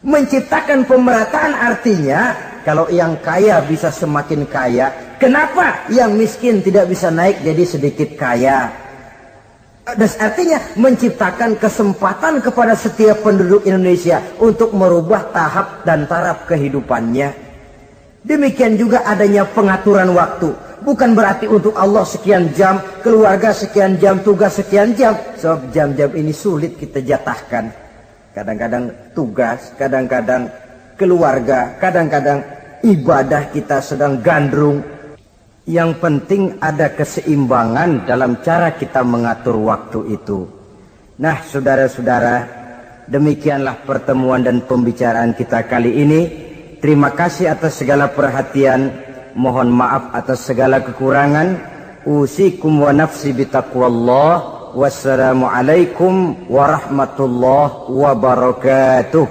Menciptakan pemerataan artinya kalau yang kaya bisa semakin kaya, kenapa yang miskin tidak bisa naik jadi sedikit kaya? Dan artinya menciptakan kesempatan kepada setiap penduduk Indonesia untuk merubah tahap dan taraf kehidupannya. Demikian juga adanya pengaturan waktu. Bukan berarti untuk Allah sekian jam, keluarga sekian jam, tugas sekian jam. Sebab jam-jam ini sulit kita jatahkan. Kadang-kadang tugas, kadang-kadang keluarga, kadang-kadang ibadah kita sedang gandrung. Yang penting ada keseimbangan dalam cara kita mengatur waktu itu. Nah, saudara-saudara, demikianlah pertemuan dan pembicaraan kita kali ini. Terima kasih atas segala perhatian. Mohon maaf atas segala kekurangan. Usikum wa nafsi bitaqwallah. Wassalamualaikum warahmatullahi wabarakatuh.